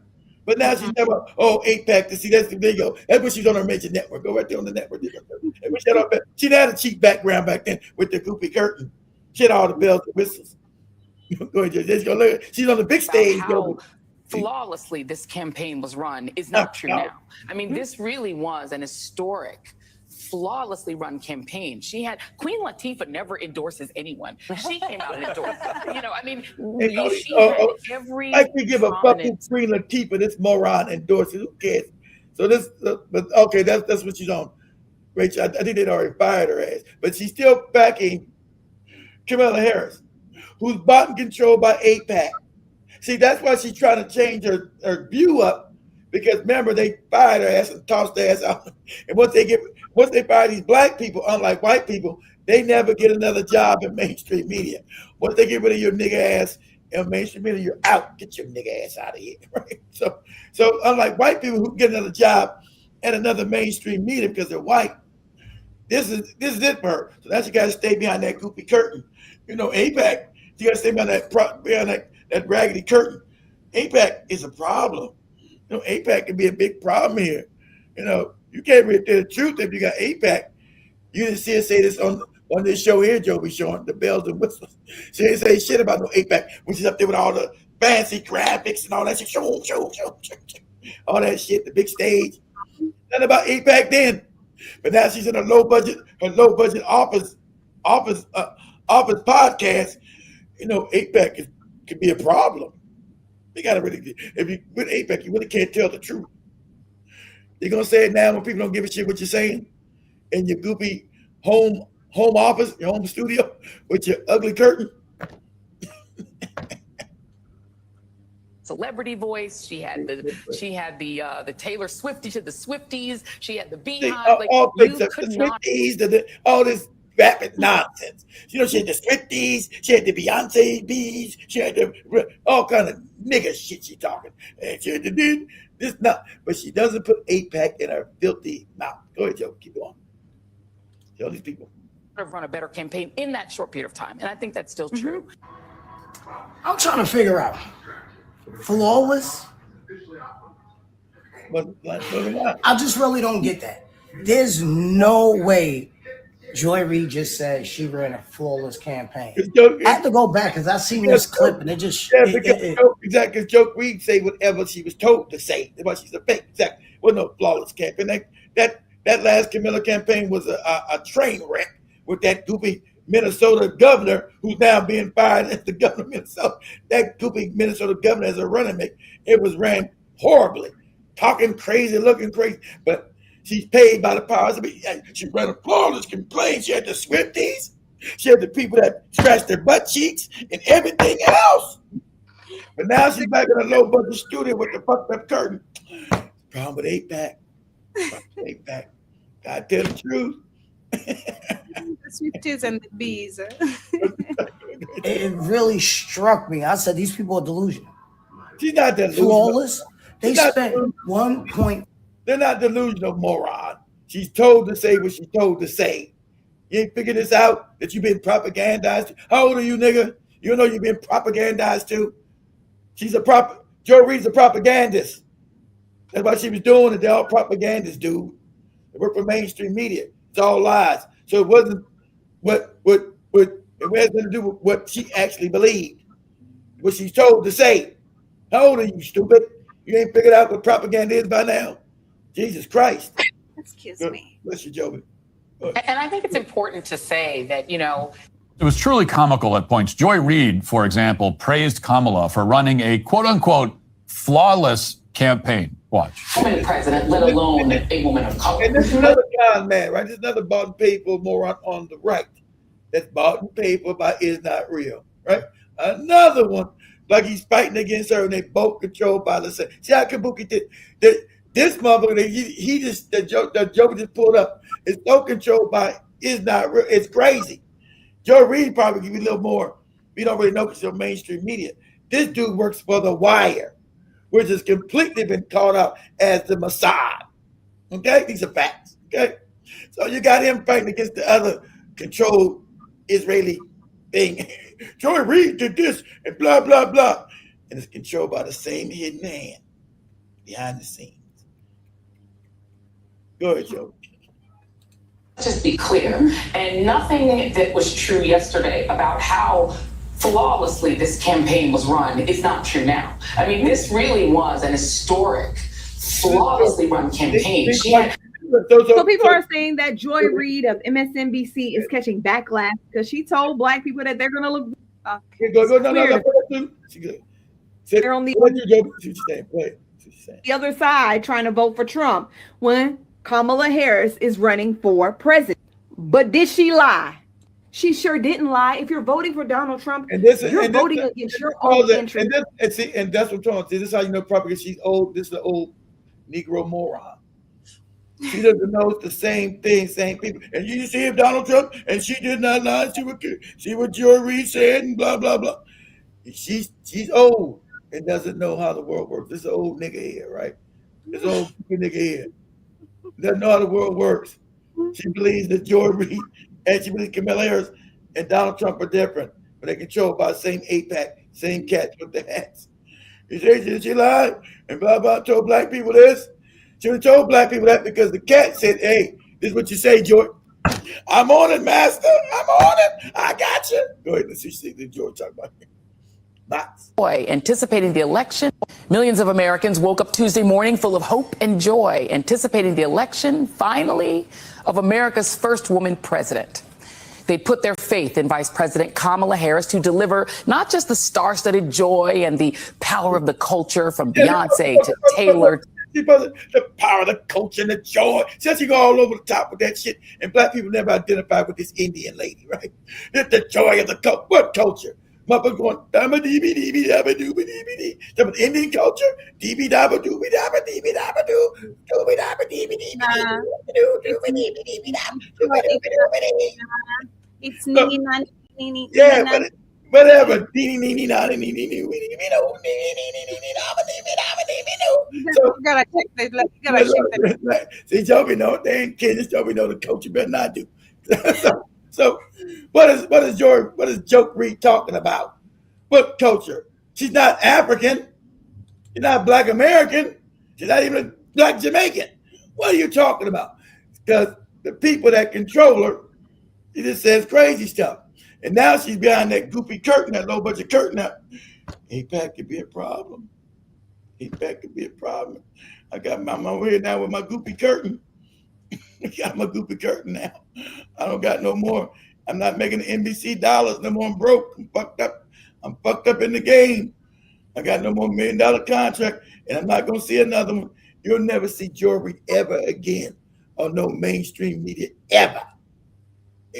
But now she's talking about, AIPAC to see that's the video. That's when she's on her major network. Go right there on the network. She had a cheap background back then with the goofy curtain. She had all the bells and whistles. Go ahead, she's on the big stage. How flawlessly this campaign was run is not true now. I mean, this really was an historic flawlessly run campaign. She had Queen Latifah never endorses anyone. She came out and endorsed. I mean, she had every like we give a fucking prominent. Queen Latifah, this moron endorses. Who cares? So this, but okay, that's what she's on. Rachel, I think they'd already fired her ass, but she's still backing Kamala Harris, who's bought and controlled by AIPAC. See, that's why she's trying to change her view up, because remember, they fired her ass and tossed her ass out. And once they fire these black people, unlike white people, they never get another job in mainstream media. Once they get rid of your nigga ass in mainstream media, you're out. Get your nigga ass out of here, right? So unlike white people who get another job at another mainstream media because they're white, this is it for her. So now she got to stay behind that goofy curtain. AIPAC, she got to stay behind that raggedy curtain. AIPAC is a problem. AIPAC can be a big problem here. You can't really tell the truth if you got AIPAC. You didn't see her say this on this show here, Joe be showing the bells and whistles. She didn't say shit about no AIPAC when she's up there with all the fancy graphics and all that shit. Show. All that shit, the big stage. Nothing about AIPAC then. But now she's in a low budget office podcast. AIPAC could be a problem. You gotta really, if you with AIPAC, you really can't tell the truth. You're gonna say it now when people don't give a shit what you're saying in your goofy home office, your home studio with your ugly curtain. Celebrity voice. She had the Taylor Swiftie to the Swifties. She had the Beehive. All the Swifties, all this rapid nonsense. She had the Swifties, she had the Beyonce bees, she had all kind of nigga shit she talking. And she had this not, but she doesn't put AIPAC in her filthy mouth. Go ahead, Joe. Keep going. Tell these people. Have run a better campaign in that short period of time, and I think that's still true. I'm trying to figure out. Flawless? I just really don't get that. There's no way Joy Reid just said she ran a flawless campaign. I have to go back because I've seen this clip and it just because Joe Reid say whatever she was told to say. But she's a fake. Exactly. Well, no flawless campaign. That last Camilla campaign was a train wreck with that goofy Minnesota governor who's now being fired as the governor of Minnesota. That goofy Minnesota governor as a running mate, it was ran horribly, talking crazy, looking crazy, but she's paid by the powers to be. She ran a flawless campaign. She had the Swifties, she had the people that scratched their butt cheeks and everything else. But now she's back in a low budget studio with the fucked up curtain. Problem with AIPAC. Gotta tell the truth. The Swifties and the bees. It really struck me. I said, these people are delusional. She's not delusional. Flawless. They spent 1 point. They're not delusional, moron. She's told to say what she's told to say. You ain't figured this out, that you've been propagandized? How old are you, nigga? You know you've been propagandized too? Joe Reid's a propagandist. That's what she was doing, and they're all propagandists, dude. They work for mainstream media. It's all lies. So it wasn't what it had to do with what she actually believed, what she's told to say. How old are you, stupid? You ain't figured out what propaganda is by now? Jesus Christ. Excuse me. Bless you, Joby. And I think it's important to say that, It was truly comical at points. Joy Reid, for example, praised Kamala for running a quote-unquote flawless campaign. Watch. Woman president, let alone a woman of color. And there's another con man, right? There's another bought and paid for moron on the right. That's bought and paid for by Is Not Real, right? Another one, like he's fighting against her, and they both controlled by the same. See how Kabuki did? This motherfucker, the joke just pulled up. It's so controlled by Is Not Real. It's crazy. Joe Reid probably give you a little more. We don't really know because you're mainstream media. This dude works for The Wire, which has completely been called out as the Mossad. Okay? These are facts. Okay? So you got him fighting against the other controlled Israeli thing. Joy Reid did this and blah, blah, blah. And it's controlled by the same hidden hand behind the scenes. Go ahead, Joe. Just be clear. And nothing that was true yesterday about how flawlessly this campaign was run is not true now. I mean, this really was an historic, flawlessly run campaign. So people are saying that Joy Reid of MSNBC is catching backlash because she told Black people that they're going to look weird. They're on the other side trying to vote for Trump when Kamala Harris is running for president. But did she lie? She sure didn't lie. If you're voting for Donald Trump, you're voting against your own interest. And that's what Trump says. This is how you know probably she's old. This is an old Negro moron. She doesn't know it's the same thing, same people. And you see if Donald Trump, and she did not lie. See what Joy Reid said and blah, blah, blah. She's old and doesn't know how the world works. This is an old nigga here, right? This old nigga here. Doesn't know how the world works. She believes that Joy Reid and she believes Kamala Harris and Donald Trump are different, but they're controlled by the same APAC, same cats with the hats. You say she lied and blah, blah, told Black people this. She would have told Black people that because the cat said, hey, this is what you say, George. I'm on it, master. I'm on it. I got you. Go ahead and see what George talk about. Joy, anticipating the election. Millions of Americans woke up Tuesday morning full of hope and joy, anticipating the election, finally, of America's first woman president. They put their faith in Vice President Kamala Harris to deliver not just the star-studded joy and the power of the culture from Beyonce to Taylor. The power of the culture and the joy. Since you go all over the top with that shit, and Black people never identify with this Indian lady, right? It's the joy of the culture. What culture? Motherfucker going dabba dee dee dabba dooby dee dee. The Indian culture? Dee dabba dooby dabba dee dabba doo. Dooby dabba dee dee dee dooby dee dee dee. It's nini nani nini. Yeah, but whatever. So you gotta check that. See, Joby know they ain't kidding. Joby know the coach. You better not do. So what is Joke Reid talking about? What culture? She's not African. She's not Black American. She's not even Black Jamaican. What are you talking about? Because the people that control her, she just says crazy stuff. And now she's behind that goofy curtain, that low budget curtain. Now, APAC could be a problem. APAC could be a problem. I got my over here now with my goofy curtain. I got my goofy curtain now. I don't got no more. I'm not making the NBC dollars no more. I'm broke. I'm fucked up. I'm fucked up in the game. I got no more $1 million contract, and I'm not gonna see another one. You'll never see Joy Reid ever again on no mainstream media ever.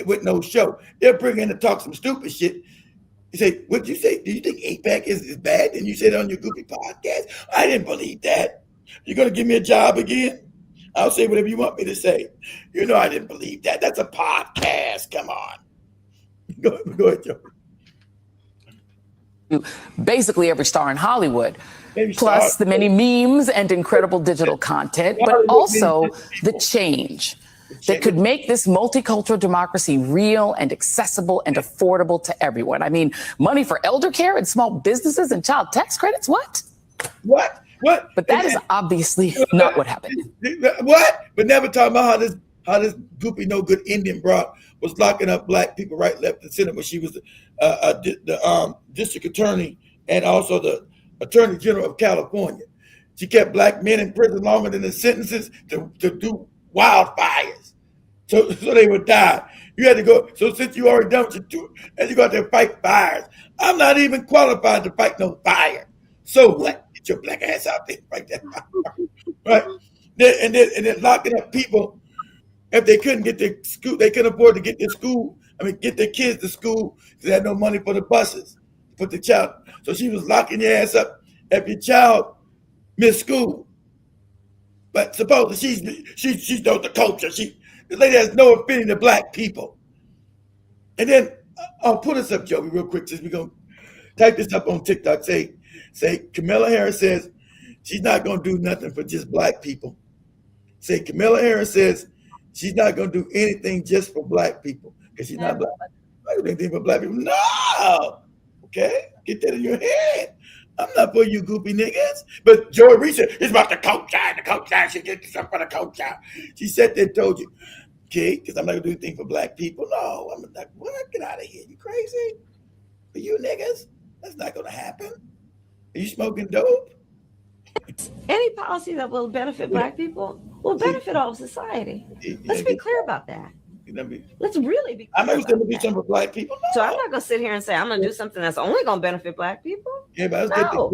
With no show. They'll bring in to talk some stupid shit. You say, what'd you say? Do you think APAC is bad? And you said it on your goofy podcast? I didn't believe that. You're going to give me a job again? I'll say whatever you want me to say. You know I didn't believe that. That's a podcast. Come on. Go ahead, Joe. Basically every star in Hollywood. Plus the many memes and incredible digital content, but also the change that could make this multicultural democracy real and accessible and affordable to everyone. I mean, money for elder care and small businesses and child tax credits, what? What? But that is obviously not what happened. What? But never talking about how this goopy, no good Indian broad was locking up Black people right, left, and center when she was the district attorney and also the attorney general of California. She kept Black men in prison longer than the sentences to do wildfires, so they would die. You had to go. So since you already done what you do, and you go out there and fight fires, I'm not even qualified to fight no fire. So what? Get your Black ass out there, fight that fire, right? And then locking up people if they couldn't get their school, they couldn't afford to get their school. Get their kids to school because they had no money for the buses to put the child. So she was locking your ass up if your child missed school. But supposedly she's knows the culture. The lady has no affinity to Black people. And then I'll put this up, Joey, real quick, since we're gonna type this up on TikTok. Say Kamala Harris says she's not gonna do nothing for just Black people. Say Kamala Harris says she's not gonna do anything just for Black people because she's not Black. I don't do anything for Black people. No. Okay, get that in your head. I'm not for you goofy niggas. But Joy Reid said, it's about the culture. The culture should get something for the culture. She said that, told you. Okay, because I'm not going to do anything for Black people. No, I'm like, what? Get out of here. You crazy? For you niggas? That's not going to happen. Are you smoking dope? Any policy that will benefit Black people will benefit all of society. Let's be clear about that. Let's really be clear. I'm not going to do something for black people. No. So I'm not going to sit here and say I'm going to do something that's only going to benefit black people. Yeah, but no.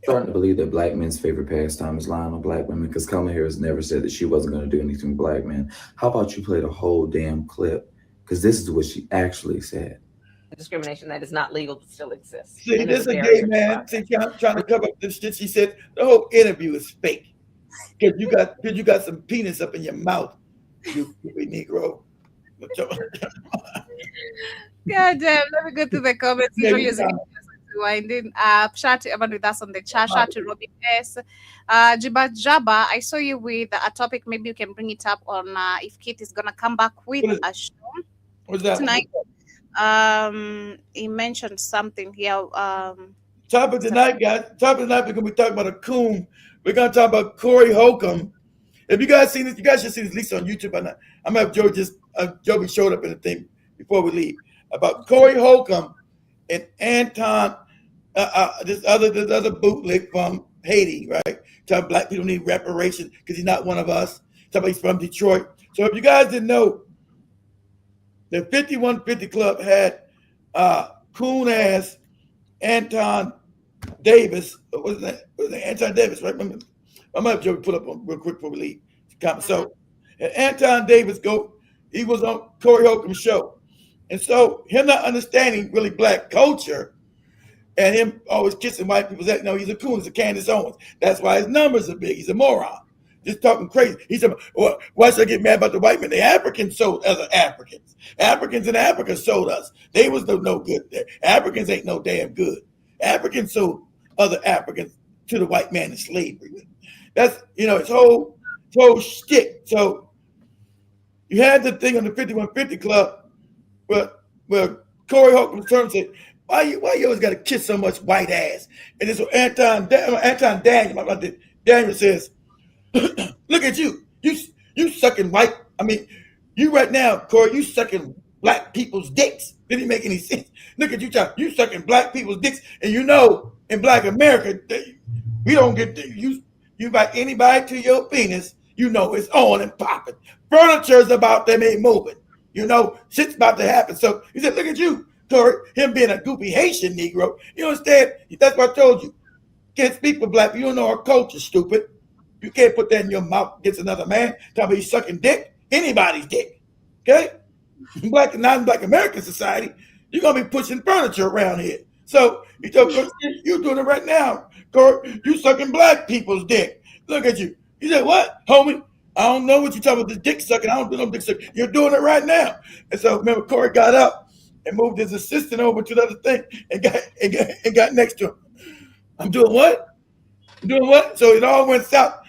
Starting to believe that black men's favorite pastime is lying on black women, because Kamala Harris never said that she wasn't going to do anything with black men. How about you play the whole damn clip? Because this is what she actually said. Discrimination that is not legal but still exists. See, this is a gay man trying to cover up this shit. She said the whole interview is fake. Because you got some penis up in your mouth, you Negro. God damn, let me go to the comments. Winding up. Shout out to everyone with us on the chat. Shout out to Robin S. Jibba Jabba, I saw you with a topic. Maybe you can bring it up on if Kate is gonna come back with a show tonight. He mentioned something here. Topic tonight, guys. Topic tonight, we're gonna be talking about a coon. We're gonna talk about Corey Holcomb. If you guys seen this, you guys should see this at least on YouTube. I'm gonna have Joe Joey showed up in the thing before we leave about Corey Holcomb and Anton, this other bootleg from Haiti, right? Talking black people need reparations because he's not one of us. Talking he's from Detroit. So if you guys didn't know, the 5150 Club had coon ass Anton Davis. What was that? Anton Davis, right? I'm gonna have Joey put up on real quick before we leave. So Anton Davis he was on Corey Holcomb's show. And so him not understanding really black culture and him always kissing white people, he's a coon, he's a Candace Owens. That's why his numbers are big. He's a moron. Just talking crazy. He said, well, why should I get mad about the white men? The Africans sold other Africans. Africans in Africa sold us. They was no good there. Africans ain't no damn good. Africans sold other Africans to the white man in slavery. That's, his whole shtick. So you had the thing on the 5150 Club where Corey Holcomb turned and said, why you always got to kiss so much white ass? And this Anton Daniel says, look at you sucking white. I mean, you right now, Corey, you sucking black people's dicks. Didn't make any sense. Look at you sucking black people's dicks. And in black America, we don't get you invite anybody to your penis, it's on and popping. Furniture's about them ain't moving. Shit's about to happen. So he said, look at you, Corey, him being a goopy Haitian Negro. You understand? That's what I told you. Can't speak for black people. You don't know our culture, stupid. You can't put that in your mouth against another man. Talking about he's sucking dick. Anybody's dick. Okay? Black and non-black American society, you're going to be pushing furniture around here. So he told Coach, you're doing it right now. Corey, you sucking black people's dick. Look at you. He said, what, homie? I don't know what you're talking about, this dick sucking. I don't do no dick sucking. You're doing it right now. And so remember, Corey got up and moved his assistant over to the other thing and got next to him. I'm doing what? I'm doing what? So it all went south.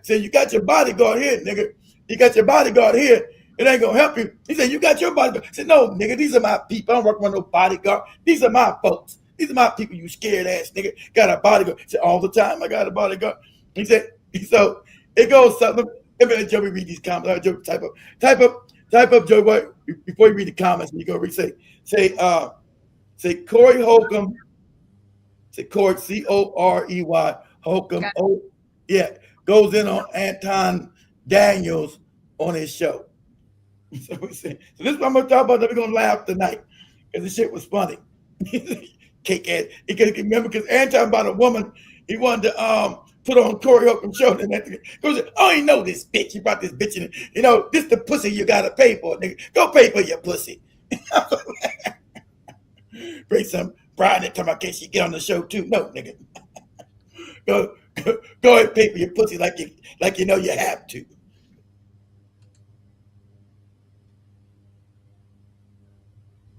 So you got your bodyguard here, nigga. You got your bodyguard here. It ain't gonna help you. He said, you got your bodyguard. I said, no, nigga, these are my people. I don't work with no bodyguard. These are my folks. These are my people, you scared ass nigga. Got a bodyguard. He said, all the time I got a bodyguard. He said, so it goes something. Let Joey read these comments. Joey, type up, Joey, before you read the comments, when you go read, say Corey Holcomb. Say Corey, Corey, Holcomb. Goes in on Anton Daniels on his show. So this is what I'm gonna talk about. That we're gonna laugh tonight because the shit was funny. Cake ass. Remember, because Anton about a woman, he wanted to put on Corey Holcomb's show, and that goes, oh, you know this bitch. You brought this bitch in. This the pussy you gotta pay for, nigga. Go pay for your pussy. Bring some pride in time. I guess you get on the show too. No, nigga. Go ahead and pay for your pussy like you know you have to.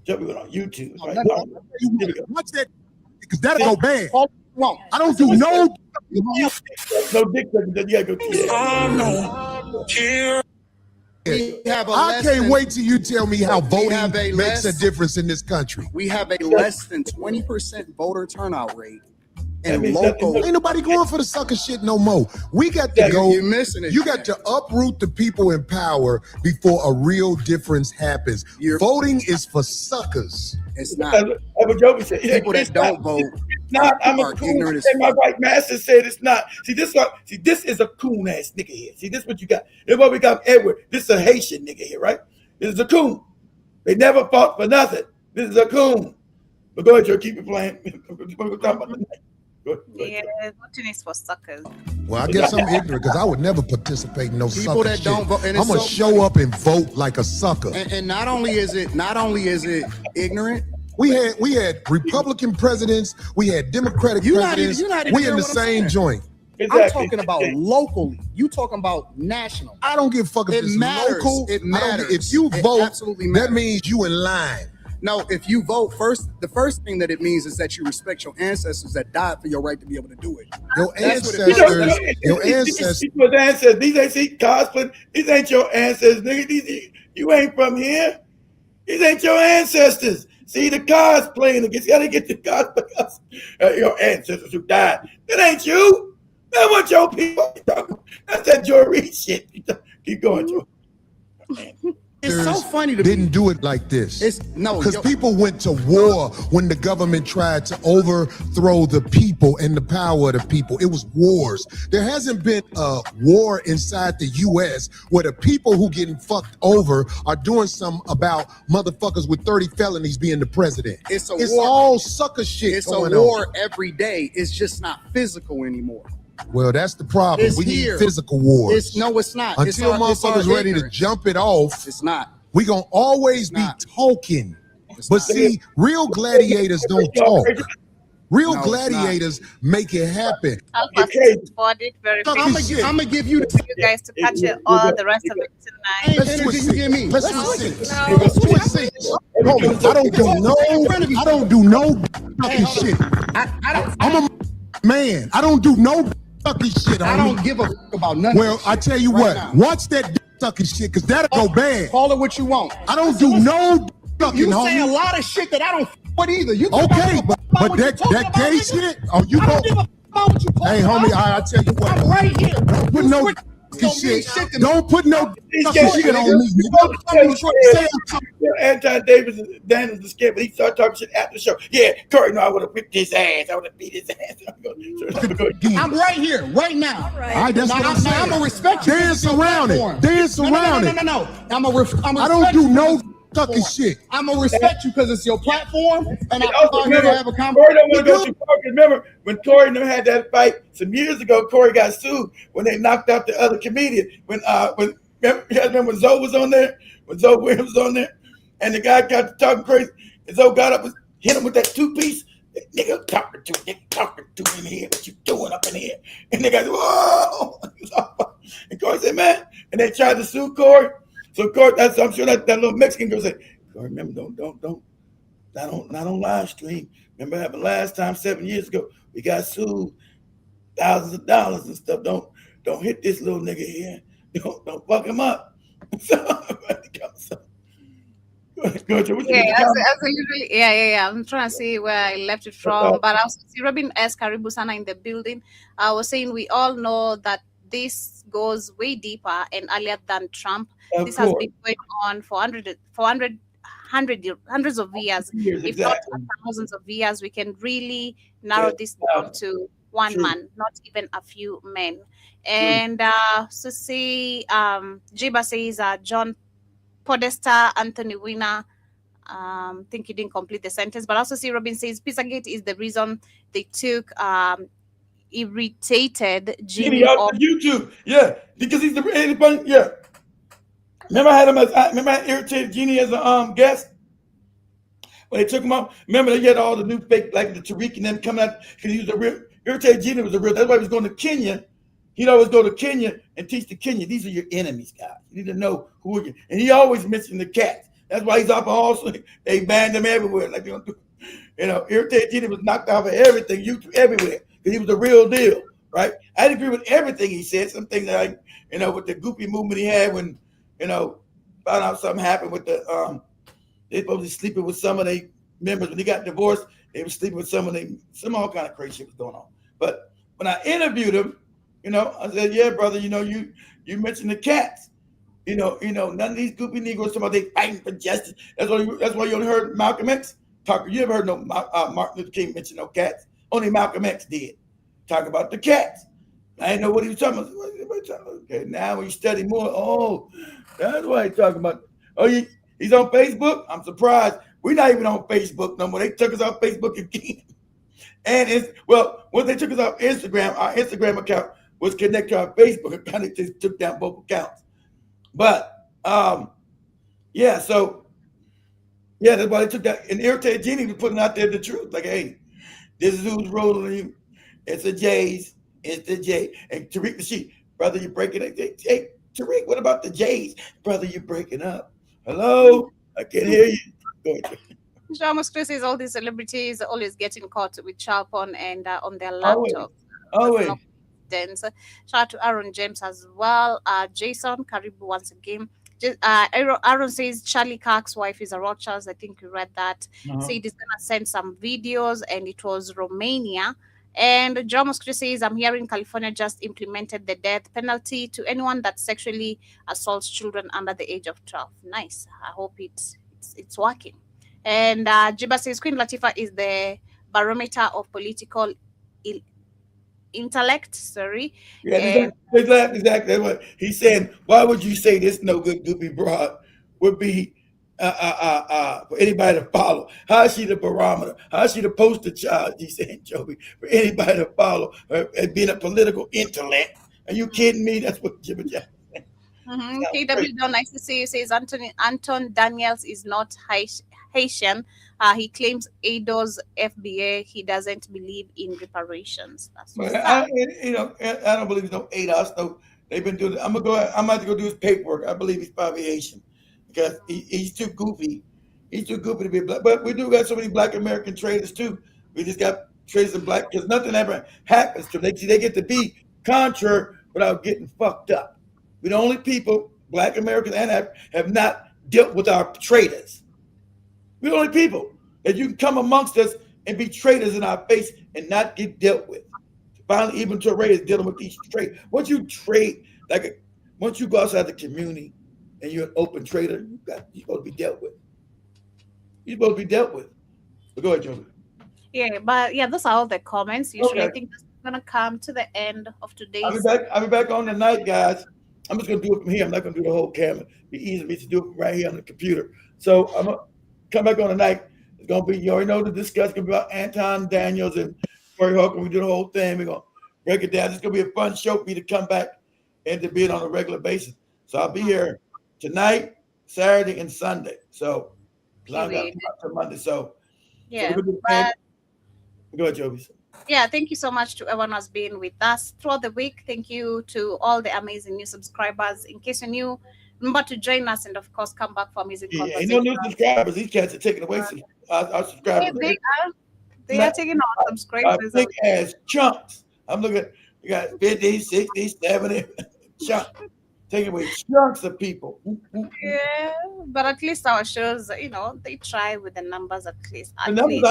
Joey went on YouTube. Right? Watch that, because that'll go bad. I don't do no dick. Yeah, go I can't wait till you tell me how voting makes a difference in this country. We have a less than 20% voter turnout rate. And local, ain't nobody going for the sucker shit no more. We got to go. You're missing it. You got to uproot the people in power before a real difference happens. Voting is for suckers. It's not. People that don't vote not. I'm a are coon. ignorant as And my fuck. white master said it's not. See, this is a coon ass nigga here. See, this what you got. This what we got Edward. This is a Haitian nigga here, right? This is a coon. They never fought for nothing. This is a coon. But go ahead, Joe. Keep it playing. We're talking about the night. Yeah, voting is for suckers. Well, I guess I'm ignorant because I would never participate in no People sucker that shit. don't vote, and I'm it's gonna so show up and vote like a sucker. And not only is it ignorant. We had Republican presidents, we had Democratic presidents. You're not even we in hearing the what I'm same saying. joint. I'm talking about locally. You talking about national. I don't give a fuck if It it's matters. local. It I don't- matters. If you It vote, absolutely matters. that means you in line. No, if you vote first, the first thing that it means is that you respect your ancestors that died for your right to be able to do it. Your That's what it ancestors, means. your ancestors. People's ancestors. These ain't see cosplaying. These ain't your ancestors, nigga. You ain't from here. These ain't your ancestors. See the cosplaying against. You gotta get the cosplayers. Your ancestors who died. That ain't you. That wasn't your people. That's that Joy Reid shit. Keep going, Joe. It's so funny to didn't do it like this. It's no, because people went to war when the government tried to overthrow the people and the power of the people. It was wars. There hasn't been a war inside the U.S. where the people who getting fucked over are doing something about motherfuckers with 30 felonies being the president. It's war. All sucker shit. It's going a war on. every day. It's just not physical anymore. Well, that's the problem. It's we here. need physical wars. It's not. Until motherfuckers ready to jump it off, it's not. We gonna always be talking. But see, real gladiators don't talk. Real No, it's gladiators make it happen. I'll fast forward it very Fuck quickly. this shit. I'm gonna give you for you guys to catch it all the rest of it tonight. Let's switch seats. Let's switch seats. No. Let's switch seats. Homie, I don't do no fucking shit. I'm a man. I don't do no fucking shit. I don't give a fuck about nothing. Well, I tell you what, watch that sucking shit, because that'll go bad. Call it what you want. I don't do no fucking You say a homie. lot of shit that I don't fuck with either. You Okay, but that gay shit, oh, you go. Hey, homie, I tell you what. I'm right here. Don't put no fucking shit. Don't put no fucking shit on me. Anti-Davis Daniels the skip, but he started talking shit after the show. Yeah, Corey, no, I would have whipped his ass. I would have beat his ass. I'm right here, right now. All right, that's what I'm saying. I'm gonna respect you. Dance around it. Dance around it. No. I don't do no fucking shit. I'm gonna respect you because it's your platform, and I'm Also, here to remember, have a Corey don't want to go conversation. too far. Remember when Corey and them had that fight some years ago? Corey got sued when they knocked out the other comedian. When you guys remember when Zoe was on there? When Zoe Williams was on there, and the guy got to talking crazy, and Zoe got up and hit him with that 2-piece. Nigga talking to him in here. What you doing up in here? And the guy said, whoa! And Corey said, man. And they tried to sue Corey. So Corey, I'm sure that little Mexican girl said, Corey, remember, not on live stream. Remember what happened last time 7 years ago? We got sued, thousands of dollars and stuff. Don't hit this little nigga here. Don't fuck him up. Yeah. I'm trying to see where I left it from, but I also see Robin S. Karibu Sana in the building. I was saying we all know that this goes way deeper and earlier than Trump. This has been going on for hundreds of years, if not thousands of years. We can really narrow this down to one man, not even a few men. And so see, Jiba says John Podesta, Anthony Weiner. Think he didn't complete the sentence, but also see Robin says Pizzagate is the reason they took irritated Jimmy off YouTube. Yeah, because he's the yeah. Remember I had irritated Genie as a guest when they took him off. Remember they had all the new fake, like the Tariq and them coming out because he was a real irritated Genie was a real. That's why he was going to Kenya. He'd always go to Kenya and teach the Kenya. These are your enemies, guys. You need to know who are you. And he always mentioned the cats. That's why he's off of also. They banned him everywhere. Like they don't do. Irritated Genie was knocked off of everything, YouTube everywhere, because he was the real deal, right? I agree with everything he said. Some things that with the goopy movement he had when, found out something happened with the they supposed to be sleeping with some of their members. When he got divorced, they were sleeping with some all kind of crazy shit was going on. But when I interviewed him, I said, yeah, brother, you mentioned the cats. None of these goopy Negroes talking about they fighting for justice. That's why you only heard Malcolm X talk. You ever heard no Martin Luther King mention no cats? Only Malcolm X did. Talk about the cats. I didn't know what he was talking about. Okay, now when you study more, oh, that's why he's talking about. Oh, he's on Facebook? I'm surprised. We're not even on Facebook no more. They took us off Facebook again. And once they took us off Instagram, our Instagram account was connected to our Facebook account. They just took down both accounts. But yeah, so yeah, that's why they took that. And irritated Jeannie was putting out there the truth. Like, hey, this is who's rolling you. It's the J's. It's the J. And Tariq the Sheep, brother, you're breaking up. Hey, Tariq, what about the J's? Brother, you're breaking up. Hello? I can't hear you. Go ahead. Almost Chris says all these celebrities are always getting caught with child porn and on their laptops. Always. Shout out to Aaron James as well. Jason Karibu once again. Aaron says Charlie Kirk's wife is a Rothschild. I think you read that. Said he's gonna send some videos, and it was Romania. And John Chris says, I'm hearing California just implemented the death penalty to anyone that sexually assaults children under the age of 12. Nice. I hope it's working. And Jiba says Queen Latifah is the barometer of political intellect. Sorry. Yeah, exactly what he's saying. Why would you say this no good goopy broad would be for anybody to follow? How is she the barometer? How is she the poster child? He's saying, Joby, for anybody to follow as being a political intellect. Are you kidding me? That's what Jibba Jack. KW Don nice to see you. Says Anton Daniels is not Haitian. He claims ADO's FBA. He doesn't believe in reparations. That's what I don't believe no ADOS. No, they've been doing. I'm about to go do his paperwork. I believe he's probably Haitian because he's too goofy. He's too goofy to be black. But we do got so many Black American traders too. We just got traders of black because nothing ever happens to them. They get to be contrary without getting fucked up. We're the only people, Black Americans and have not dealt with our traders. We're the only people that you can come amongst us and be traitors in our face and not get dealt with. Finally, even Torre is dealing with these trade. Once you trade, once you go outside the community and you're an open trader, you're supposed to be dealt with. You're supposed to be dealt with. But go ahead, Joe. Yeah, but yeah, those are all the comments. Usually, I think that's gonna come to the end of today's. I'll be back on the night, guys. I'm just gonna do it from here. I'm not gonna do the whole camera. It'd be easy for me to do it right here on the computer. So I'm gonna come back on the night. It's gonna be, you already know the discussion gonna be about Anton Daniels and Corey Hawkins. We do the whole thing. We're gonna break it down. It's gonna be a fun show for me to come back and to be it on a regular basis. So I'll be here tonight, Saturday, and Sunday. So I'm got to Monday. So yeah. Go ahead, Joby. Yeah, thank you so much to everyone who's been with us throughout the week. Thank you to all the amazing new subscribers. In case you're new, remember to join us and, of course, come back for music conversation. No new subscribers. These cats are taking away our subscribers. They are taking our subscribers. Big ass chunks. I'm looking at, you got 50, 60, 70 chunks. Taking away chunks of people. Yeah, but at least our shows, they try with the numbers at least. The numbers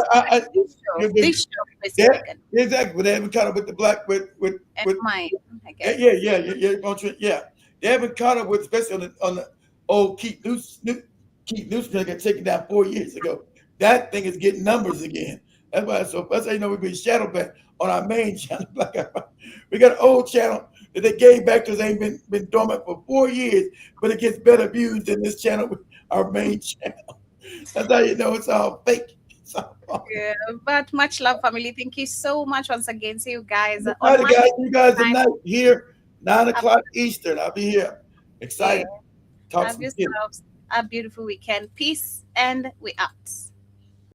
this show exactly. They haven't caught up with the black with mine. I guess. Yeah. They haven't caught up with, especially on the old Keith Newsom got taken down 4 years ago. That thing is getting numbers again. That's why. So that's how you know we've been shadow banned on our main channel. We got an old channel that they gave back because they ain't been dormant for 4 years, but it gets better views than this channel, our main channel. That's how you know it's all fake. Yeah, but much love, family. Thank you so much once again. See you guys. You guys tonight here, 9 o'clock Eastern. I'll be here. Excited. Have yourselves a beautiful weekend. Peace, and we out.